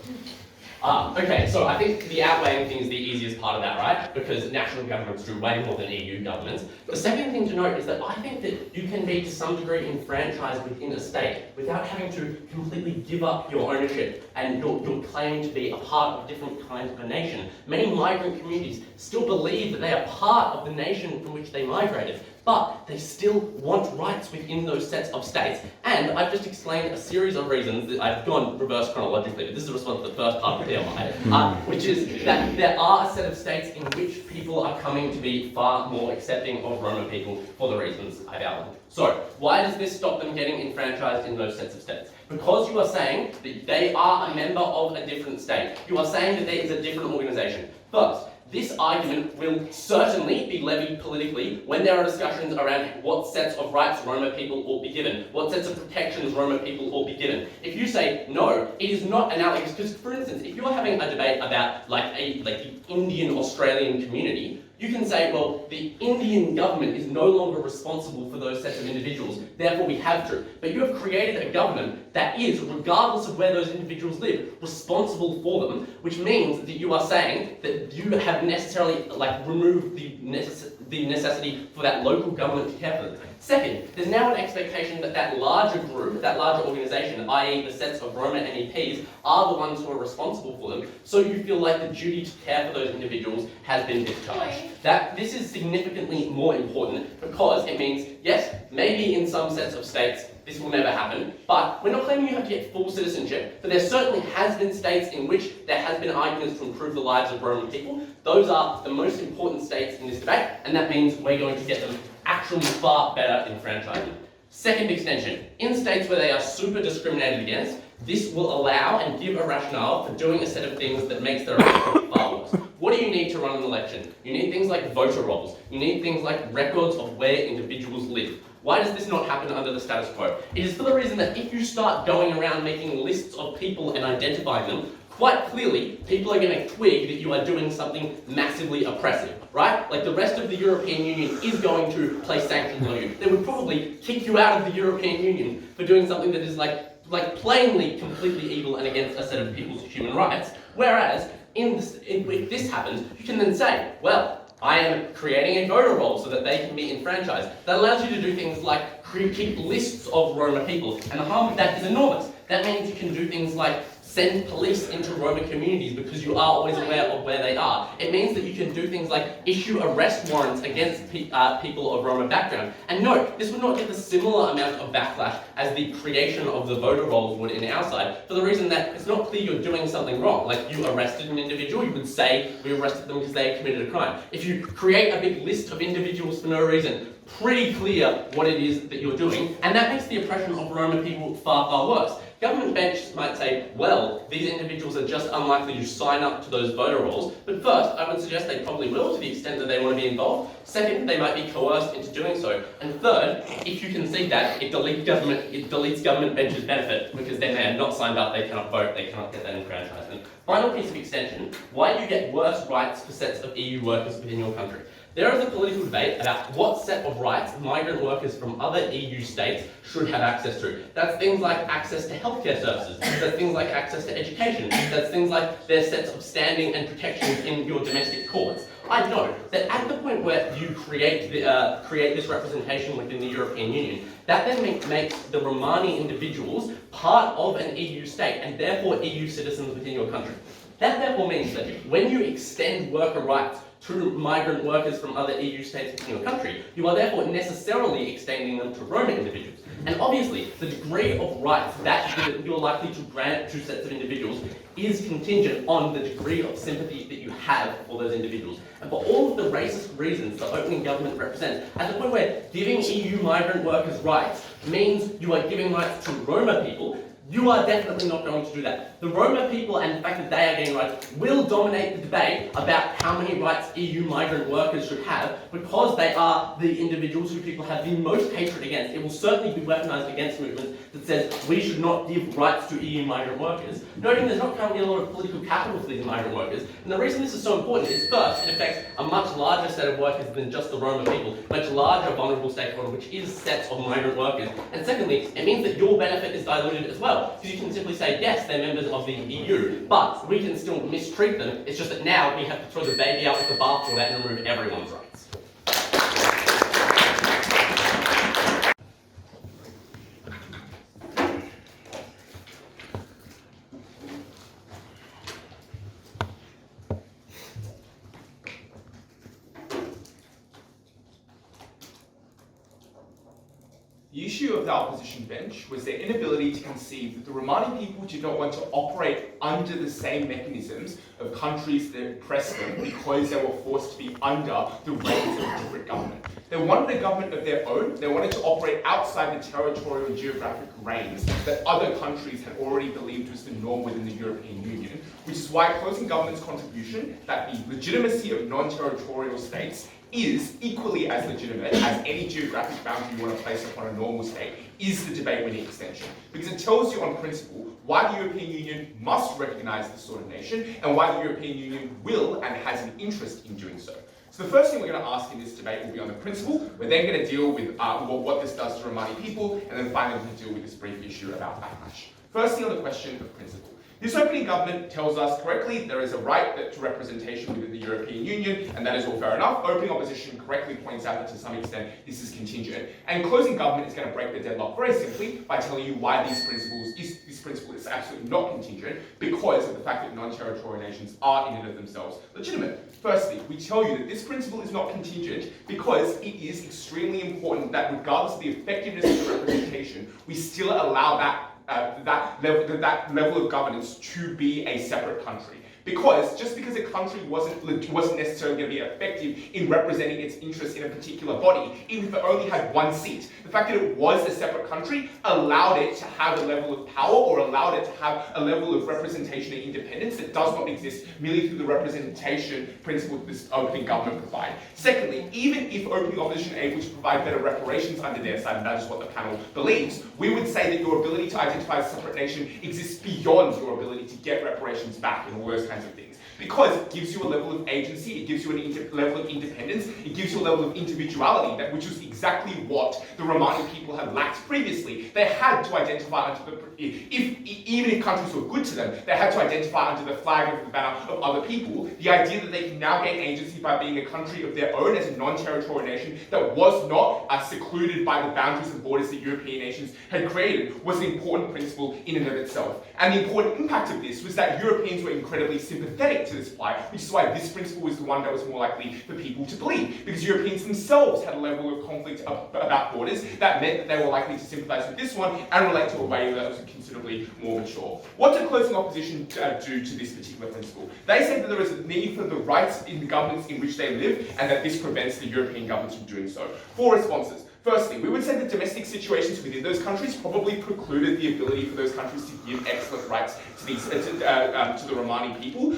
Okay, so I think the outweighing thing is the easiest part of that, right? Because national governments do way more than EU governments. But the second thing to note is that I think that you can be to some degree enfranchised within a state without having to completely give up your ownership and your claim to be a part of different kinds of a nation. Many migrant communities still believe that they are part of the nation from which they migrated, but they still want rights within those sets of states. And I've just explained a series of reasons that I've gone reverse chronologically, but this is a response to the first part of the TLI, which is that there are a set of states in which people are coming to be far more accepting of Roma people for the reasons I've outlined. So, why does this stop them getting enfranchised in those sets of states? Because you are saying that they are a member of a different state. You are saying that there is a different organisation. First, this argument will certainly be levied politically when there are discussions around what sets of rights Roma people ought to be given, what sets of protections Roma people ought to be given. If you say no, it is not analogous, because for instance, if you're having a debate about the Indian Australian community, you can say, well, the Indian government is no longer responsible for those sets of individuals, therefore we have to. But you have created a government that is, regardless of where those individuals live, responsible for them, which means that you are saying that you have necessarily removed the necessity for that local government to care for them. Second, there's now an expectation that that larger group, that larger organisation, i.e. the sets of Roma MEPs, are the ones who are responsible for them, so you feel like the duty to care for those individuals has been discharged. This is significantly more important because it means, yes, maybe in some sets of states this will never happen, but we're not claiming you have to get full citizenship, but there certainly has been states in which there has been arguments to improve the lives of Roma people. Those are the most important states in this debate, and that means we're going to get them actually far better enfranchisement. Second extension, in states where they are super discriminated against, this will allow and give a rationale for doing a set of things that makes their election far worse. What do you need to run an election? You need things like voter rolls. You need things like records of where individuals live. Why does this not happen under the status quo? It is for the reason that if you start going around making lists of people and identifying them, quite clearly, people are going to twig that you are doing something massively oppressive, right? Like the rest of the European Union is going to place sanctions on you. They would probably kick you out of the European Union for doing something that is like plainly completely evil and against a set of people's human rights. Whereas, if this happens, you can then say, well, I am creating a voter roll so that they can be enfranchised. That allows you to do things like keep lists of Roma people, and the harm of that is enormous. That means you can do things like send police into Roma communities because you are always aware of where they are. It means that you can do things like issue arrest warrants against people of Roma background. And no, this would not get the similar amount of backlash as the creation of the voter rolls would in our side, for the reason that it's not clear you're doing something wrong. Like, you arrested an individual, you would say we arrested them because they committed a crime. If you create a big list of individuals for no reason, pretty clear what it is that you're doing, and that makes the oppression of Roma people far, far worse. Government bench might say, well, these individuals are just unlikely to sign up to those voter rolls, but first, I would suggest they probably will to the extent that they want to be involved. Second, they might be coerced into doing so. And third, if you concede that, it deletes government bench's benefit, because then they are not signed up, they cannot vote, they cannot get that enfranchisement. Final piece of extension, why do you get worse rights for sets of EU workers within your country? There is a political debate about what set of rights migrant workers from other EU states should have access to. That's things like access to healthcare services, that's things like access to education, that's things like their sets of standing and protections in your domestic courts. I know that at the point where you create this representation within the European Union, that then makes the Romani individuals part of an EU state and therefore EU citizens within your country. That therefore means that when you extend worker rights to migrant workers from other EU states within your country, you are therefore necessarily extending them to Roma individuals. And obviously, the degree of rights that you're likely to grant to sets of individuals is contingent on the degree of sympathy that you have for those individuals. And for all of the racist reasons the opening government represents, at the point where giving EU migrant workers rights means you are giving rights to Roma people, you are definitely not going to do that. The Roma people and the fact that they are getting rights will dominate the debate about how many rights EU migrant workers should have, because they are the individuals who people have the most hatred against. It will certainly be weaponized against movements that says we should not give rights to EU migrant workers, noting there's not currently a lot of political capital for these migrant workers. And the reason this is so important is, first, it affects a much larger set of workers than just the Roma people, much larger vulnerable stakeholder, which is sets of migrant workers. And secondly, it means that your benefit is diluted as well. Because you can simply say, yes, they're members of the EU, but we can still mistreat them. It's just that now we have to throw the baby out with the bathwater and remove everyone's rights. The issue of the opposition bench was their inability to conceive that the Romani people did not want to operate under the same mechanisms of countries that oppressed them because they were forced to be under the reins of a different government. They wanted a government of their own. They wanted to operate outside the territorial and geographic reins that other countries had already believed was the norm within the European Union, which is why closing government's contribution that the legitimacy of non-territorial states is equally as legitimate as any geographic boundary you want to place upon a normal state is the debate-winning extension. Because it tells you on principle why the European Union must recognise this sort of nation and why the European Union will and has an interest in doing so. So the first thing we're going to ask in this debate will be on the principle. We're then going to deal with what this does to Romani people, and then finally we're going to deal with this brief issue about backlash. Firstly, on the question of principle. This opening government tells us correctly there is a right to representation within the European Union, and that is all fair enough. Opening opposition correctly points out that to some extent this is contingent. And closing government is going to break the deadlock very simply by telling you why this principle is absolutely not contingent, because of the fact that non-territorial nations are in and of themselves legitimate. Firstly, we tell you that this principle is not contingent because it is extremely important that regardless of the effectiveness of the representation, we still allow that level of governance to be a separate country. Because just because a country wasn't necessarily going to be effective in representing its interests in a particular body, even if it only had one seat, the fact that it was a separate country allowed it to have a level of power, or allowed it to have a level of representation and independence that does not exist merely through the representation principle that this opening government provides. Secondly, even if opening opposition are able to provide better reparations under their side, and that is what the panel believes, we would say that your ability to identify a separate nation exists beyond your ability to get reparations back and all those kinds of things. because it gives you a level of agency, it gives you a level of independence, it gives you a level of individuality, which was exactly what the Romani people had lacked previously. They had to identify under even if countries were good to them, they had to identify under the flag of the banner of other people. The idea that they can now gain agency by being a country of their own as a non-territorial nation that was not secluded by the boundaries and borders that European nations had created was an important principle in and of itself. And the important impact of this was that Europeans were incredibly sympathetic to this plight, which is why this principle was the one that was more likely for people to believe, because Europeans themselves had a level of conflict about borders that meant that they were likely to sympathise with this one and relate to a way that was considerably more mature. What did closing opposition do to this particular principle? They said that there is a need for the rights in the governments in which they live, and that this prevents the European governments from doing so. 4 responses. Firstly, we would say that domestic situations within those countries probably precluded the ability for those countries to give excellent rights to the Romani people,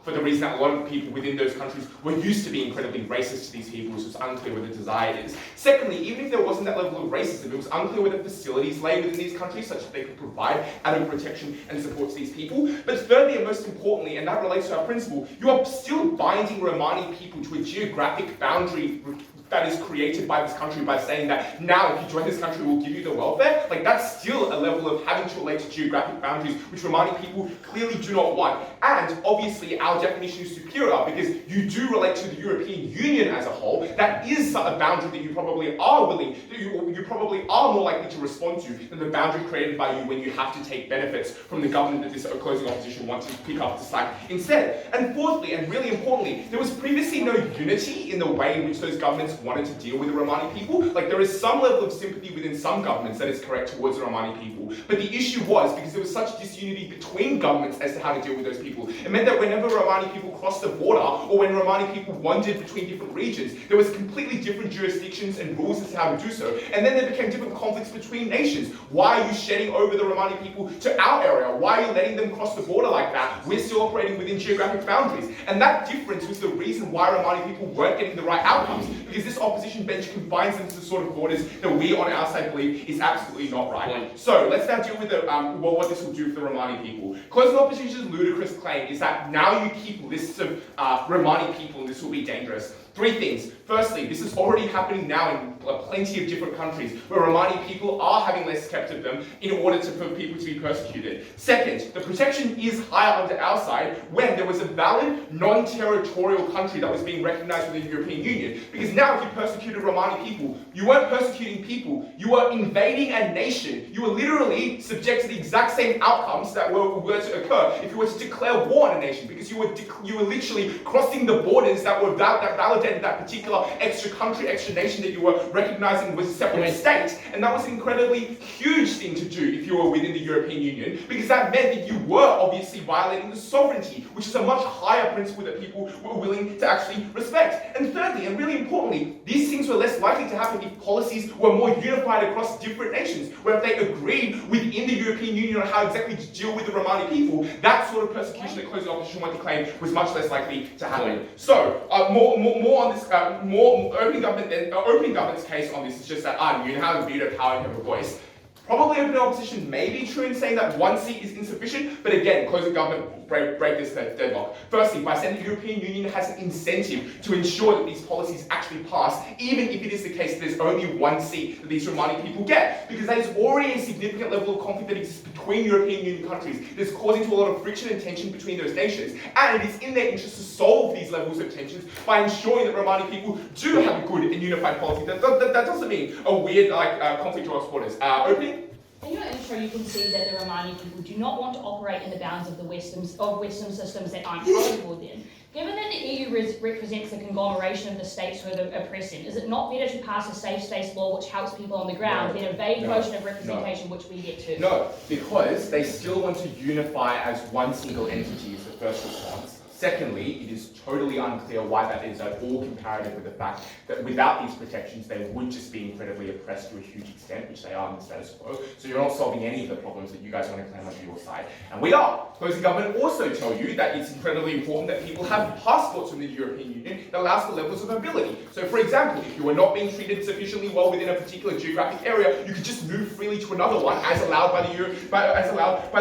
for the reason that a lot of people within those countries were used to being incredibly racist to these people, so it's unclear where the desire is. Secondly, even if there wasn't that level of racism, it was unclear where the facilities lay within these countries such that they could provide adequate protection and support to these people. But thirdly, and most importantly, and that relates to our principle, you are still binding Romani people to a geographic boundary that is created by this country by saying that now if you join this country we'll give you the welfare. Like, that's still a level of having to relate to geographic boundaries which Romani people clearly do not want. And obviously our definition is superior because you do relate to the European Union as a whole. That is a boundary that you probably are you probably are more likely to respond to than the boundary created by you when you have to take benefits from the government that this closing opposition wants to pick up the slack instead. And fourthly, and really importantly, there was previously no unity in the way in which those governments wanted to deal with the Romani people. Like, there is some level of sympathy within some governments that is correct towards the Romani people, but the issue was because there was such disunity between governments as to how to deal with those people. It meant that whenever Romani people crossed the border, or when Romani people wandered between different regions, there was completely different jurisdictions and rules as to how to do so, and then there became different conflicts between nations. Why are you shedding over the Romani people to our area? Why are you letting them cross the border like that? We're still operating within geographic boundaries. And that difference was the reason why Romani people weren't getting the right outcomes, because this opposition bench confines them to the sort of borders that we on our side believe is absolutely not right. So let's now deal with what this will do for the Romani people. Closing opposition's ludicrous claim is that now you keep lists of Romani people and this will be dangerous. 3 things. Firstly, this is already happening now in plenty of different countries where Romani people are having lists kept of them in order for people to be persecuted. Second, the protection is higher under our side when there was a valid non-territorial country that was being recognised within the European Union. Because now if you persecuted Romani people, you weren't persecuting people, you were invading a nation. You were literally subject to the exact same outcomes that were to occur if you were to declare war on a nation, because you were literally crossing the borders that validated that particular extra country, extra nation that you were recognising was a separate state. And that was an incredibly huge thing to do if you were within the European Union, because that meant that you were obviously violating the sovereignty, which is a much higher principle that people were willing to actually respect. And thirdly, and really importantly, these things were less likely to happen if policies were more unified across different nations, where if they agreed within the European Union on how exactly to deal with the Romani people, that sort of persecution that closing opposition wanted to claim was much less likely to happen. So, more on this, opening government's case on this is just that you have a veto power and you have a voice. Probably open opposition may be true in saying that 1 seat is insufficient, but again, closing government break this deadlock. Firstly, by saying the European Union has an incentive to ensure that these policies actually pass, even if it is the case that there's only 1 seat that these Romani people get, because that is already a significant level of conflict that exists between European Union countries that's causing to a lot of friction and tension between those nations, and it is in their interest to solve these levels of tensions by ensuring that Romani people do have a good and unified policy. That doesn't mean a weird conflict across borders. Opening? In your intro, you can see that the Romani people do not want to operate in the bounds of the Western systems that aren't palatable to them. Given that the EU represents the conglomeration of the states who are oppressing, is it not better to pass a safe space law which helps people on the ground than a vague notion of representation which we get to? No, because they still want to unify as one single entity is the first response. Secondly, it is totally unclear why that is at all comparative with the fact that without these protections, they would just be incredibly oppressed to a huge extent, which they are in the status quo. So you're not solving any of the problems that you guys want to claim on your side. And we are. Closing government also tell you that it's incredibly important that people have passports from the European Union that allows for levels of mobility. So for example, if you are not being treated sufficiently well within a particular geographic area, you could just move freely to another one as allowed by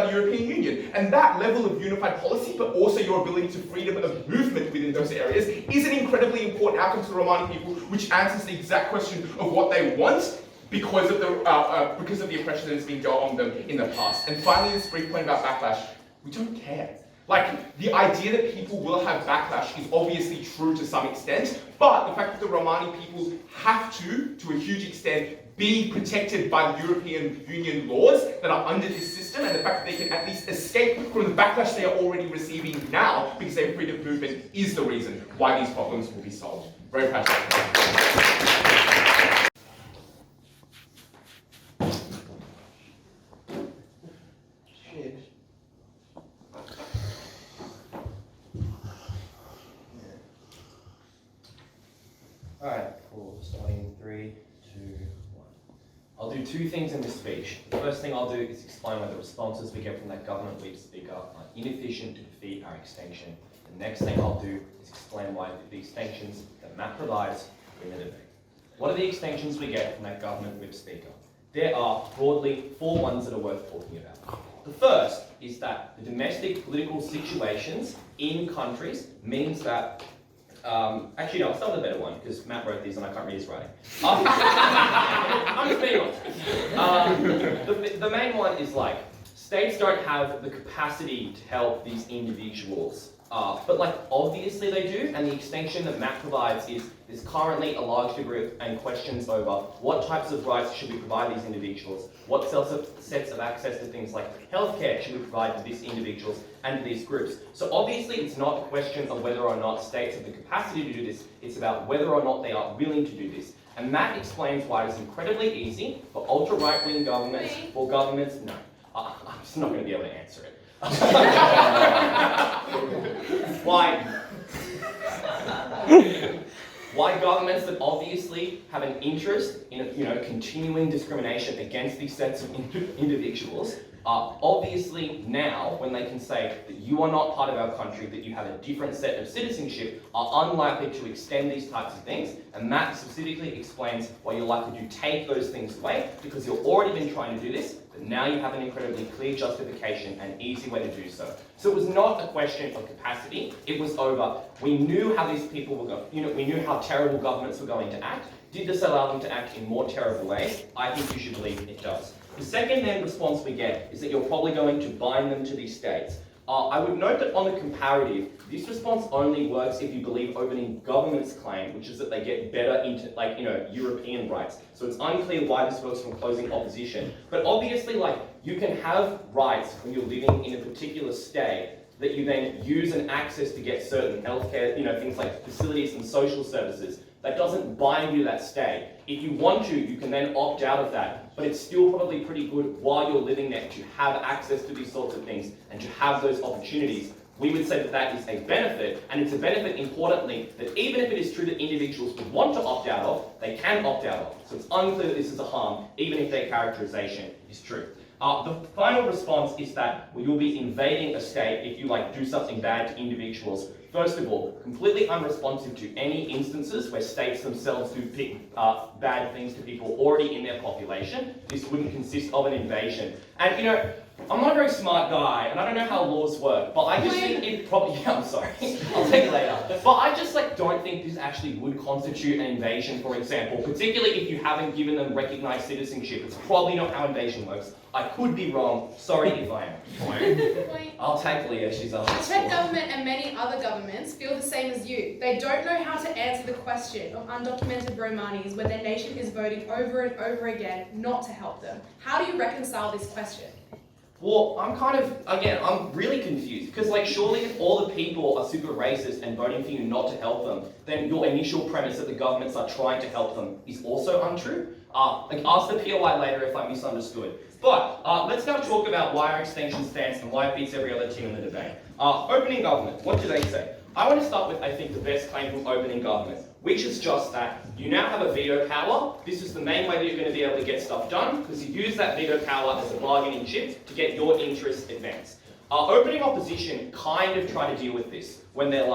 the European Union. And that level of unified policy, but also your ability to freedom of movement within those areas is an incredibly important outcome to the Romani people, which answers the exact question of what they want because of the oppression that has been dealt on them in the past. And finally, this brief point about backlash, we don't care. Like, the idea that people will have backlash is obviously true to some extent, but the fact that the Romani people have to a huge extent, be protected by the European Union laws that are under this system, and the fact that they can at least escape from the backlash they are already receiving now because they have freedom of movement is the reason why these problems will be solved. Very passionate. Alright, cool. Starting in 3, 2, 1. I'll do two things in this speech. The first thing I'll do is explain why the responses we get from that government lead speaker are inefficient to defeat our extinction. The next thing I'll do is explain why the extinctions that Matt provides win the debate. What are the extinctions we get from that government whip speaker? There are broadly 4 ones that are worth talking about. The first is that the domestic political situations in countries means that actually, no, I'll start with a better one, because Matt wrote these and I can't read his writing. I'm just being honest. The main one is like, states don't have the capacity to help these individuals. But like, obviously they do, and the extension that Matt provides is there's currently a large degree and questions over what types of rights should we provide these individuals, what sets of access to things like healthcare should we provide to these individuals and to these groups. So obviously it's not a question of whether or not states have the capacity to do this, it's about whether or not they are willing to do this. And Matt explains why it's incredibly easy for ultra-right-wing governments, or governments, no, I'm just not going to be able to answer it. Why governments that obviously have an interest in continuing discrimination against these sets of individuals are obviously now, when they can say that you are not part of our country, that you have a different set of citizenship, are unlikely to extend these types of things. And that specifically explains why you're likely to take those things away, because you've already been trying to do this, but now you have an incredibly clear justification and easy way to do so. So it was not a question of capacity, it was over, we knew how these people were going, we knew how terrible governments were going to act. Did this allow them to act in more terrible ways? I think you should believe it does. The second then response we get is that you're probably going to bind them to these states. I would note that on the comparative, this response only works if you believe opening government's claim, which is that they get better into European rights. So it's unclear why this works from closing opposition. But obviously, you can have rights when you're living in a particular state that you then use and access to get certain healthcare, things like facilities and social services. That doesn't bind you to that state. If you want to, you can then opt out of that, but it's still probably pretty good while you're living there to have access to these sorts of things and to have those opportunities. We would say that that is a benefit, and it's a benefit, importantly, that even if it is true that individuals would want to opt out of, they can opt out of. So it's unclear that this is a harm, even if their characterization is true. The final response is that you'll be invading a state if you do something bad to individuals. First of all, completely unresponsive to any instances where states themselves do bad things to people already in their population. This wouldn't consist of an invasion. And I'm not a very smart guy, and I don't know how laws work, but I just think it probably, I'm sorry, I'll take it later. But I just don't think this actually would constitute an invasion, for example, particularly if you haven't given them recognized citizenship. It's probably not how invasion works. I could be wrong, sorry if I am. I'll take Leah, she's on. The Czech government and many other governments feel the same as you. They don't know how to answer the question of undocumented Romanis when their nation is voting over and over again not to help them. How do you reconcile this question? Well, I'm really confused, because surely if all the people are super racist and voting for you not to help them, then your initial premise that the governments are trying to help them is also untrue. Ask the POI later if I misunderstood. But let's now talk about why our extension stands and why it beats every other team in the debate. Opening government, what do they say? I want to start with, I think, the best claim from opening government, which is just that you now have a veto power. This is the main way that you're going to be able to get stuff done, because you use that veto power as a bargaining chip to get your interests advanced. Opening opposition kind of try to deal with this when they're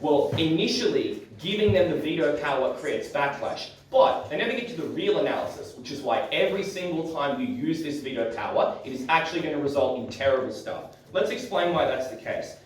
well, initially giving them the veto power creates backlash, but they never get to the real analysis, which is why every single time you use this veto power, it is actually going to result in terrible stuff. Let's explain why that's the case.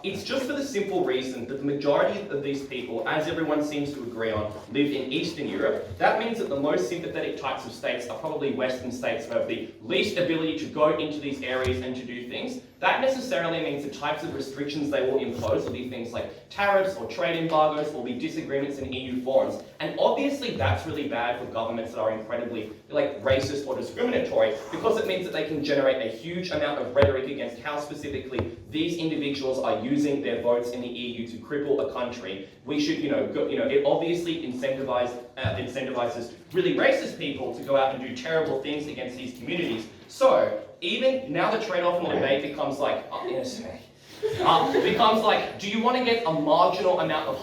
It's just for the simple reason that the majority of these people, as everyone seems to agree on, live in Eastern Europe. That means that the most sympathetic types of states are probably Western states who have the least ability to go into these areas and to do things. That necessarily means the types of restrictions they will impose will be things like tariffs or trade embargoes, will be disagreements in EU forums. And obviously that's really bad for governments that are incredibly racist or discriminatory, because it means that they can generate a huge amount of rhetoric against how specifically these individuals are using their votes in the EU to cripple a country. We should, it obviously incentivizes really racist people to go out and do terrible things against these communities. So even now the trade-off in the debate becomes do you want to get a marginal amount of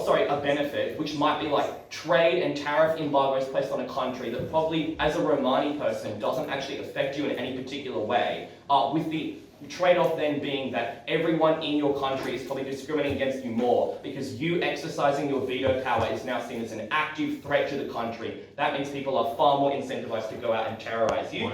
a benefit, which might be like trade and tariff embargoes placed on a country that probably, as a Romani person, doesn't actually affect you in any particular way, with the trade-off then being that everyone in your country is probably discriminating against you more because you exercising your veto power is now seen as an active threat to the country. That means people are far more incentivized to go out and terrorize you.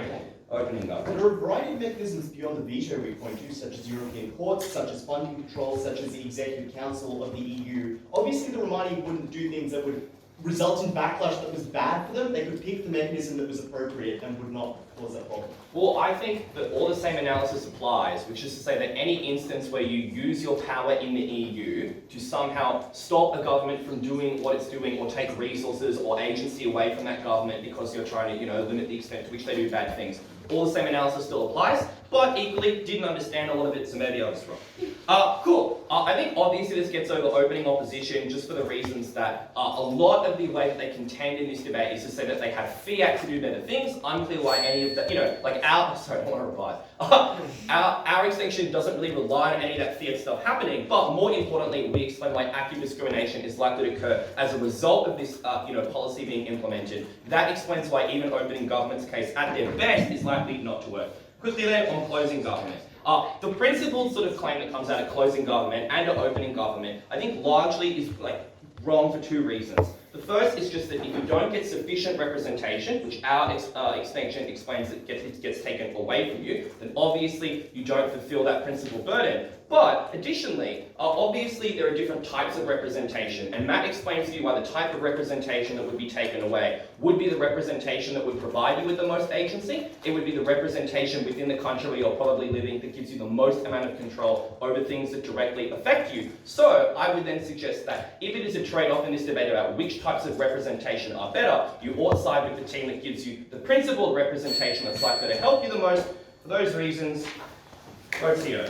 Opening up. There are a variety of mechanisms beyond the veto we point to, such as European courts, such as funding control, such as the Executive Council of the EU. Obviously, the Romani wouldn't do things that would result in backlash that was bad for them. They could pick the mechanism that was appropriate and would not cause that problem. Well, I think that all the same analysis applies, which is to say that any instance where you use your power in the EU to somehow stop a government from doing what it's doing or take resources or agency away from that government because you're trying to, limit the extent to which they do bad things. All the same analysis still applies, but equally didn't understand a lot of it, so maybe I was wrong. Cool. I think obviously this gets over opening opposition just for the reasons that a lot of the way that they contend in this debate is to say that they have fiat to do better things. Unclear why any of that, sorry, I don't want to reply. Our extinction doesn't really rely on any of that fiat stuff happening, but more importantly, we explain why active discrimination is likely to occur as a result of this, policy being implemented. That explains why even opening government's case at their best is likely not to work. Quickly then, on closing government. The principal sort of claim that comes out of closing government and opening government, I think largely is wrong for two reasons. The first is just that if you don't get sufficient representation, which our extension explains that it gets taken away from you, then obviously you don't fulfill that principal burden. But additionally, obviously there are different types of representation, and Matt explains to you why the type of representation that would be taken away would be the representation that would provide you with the most agency. It would be the representation within the country where you're probably living that gives you the most amount of control over things that directly affect you. So I would then suggest that if it is a trade-off in this debate about which types of representation are better, you ought side with the team that gives you the principled representation that's likely to help you the most. For those reasons, vote CO.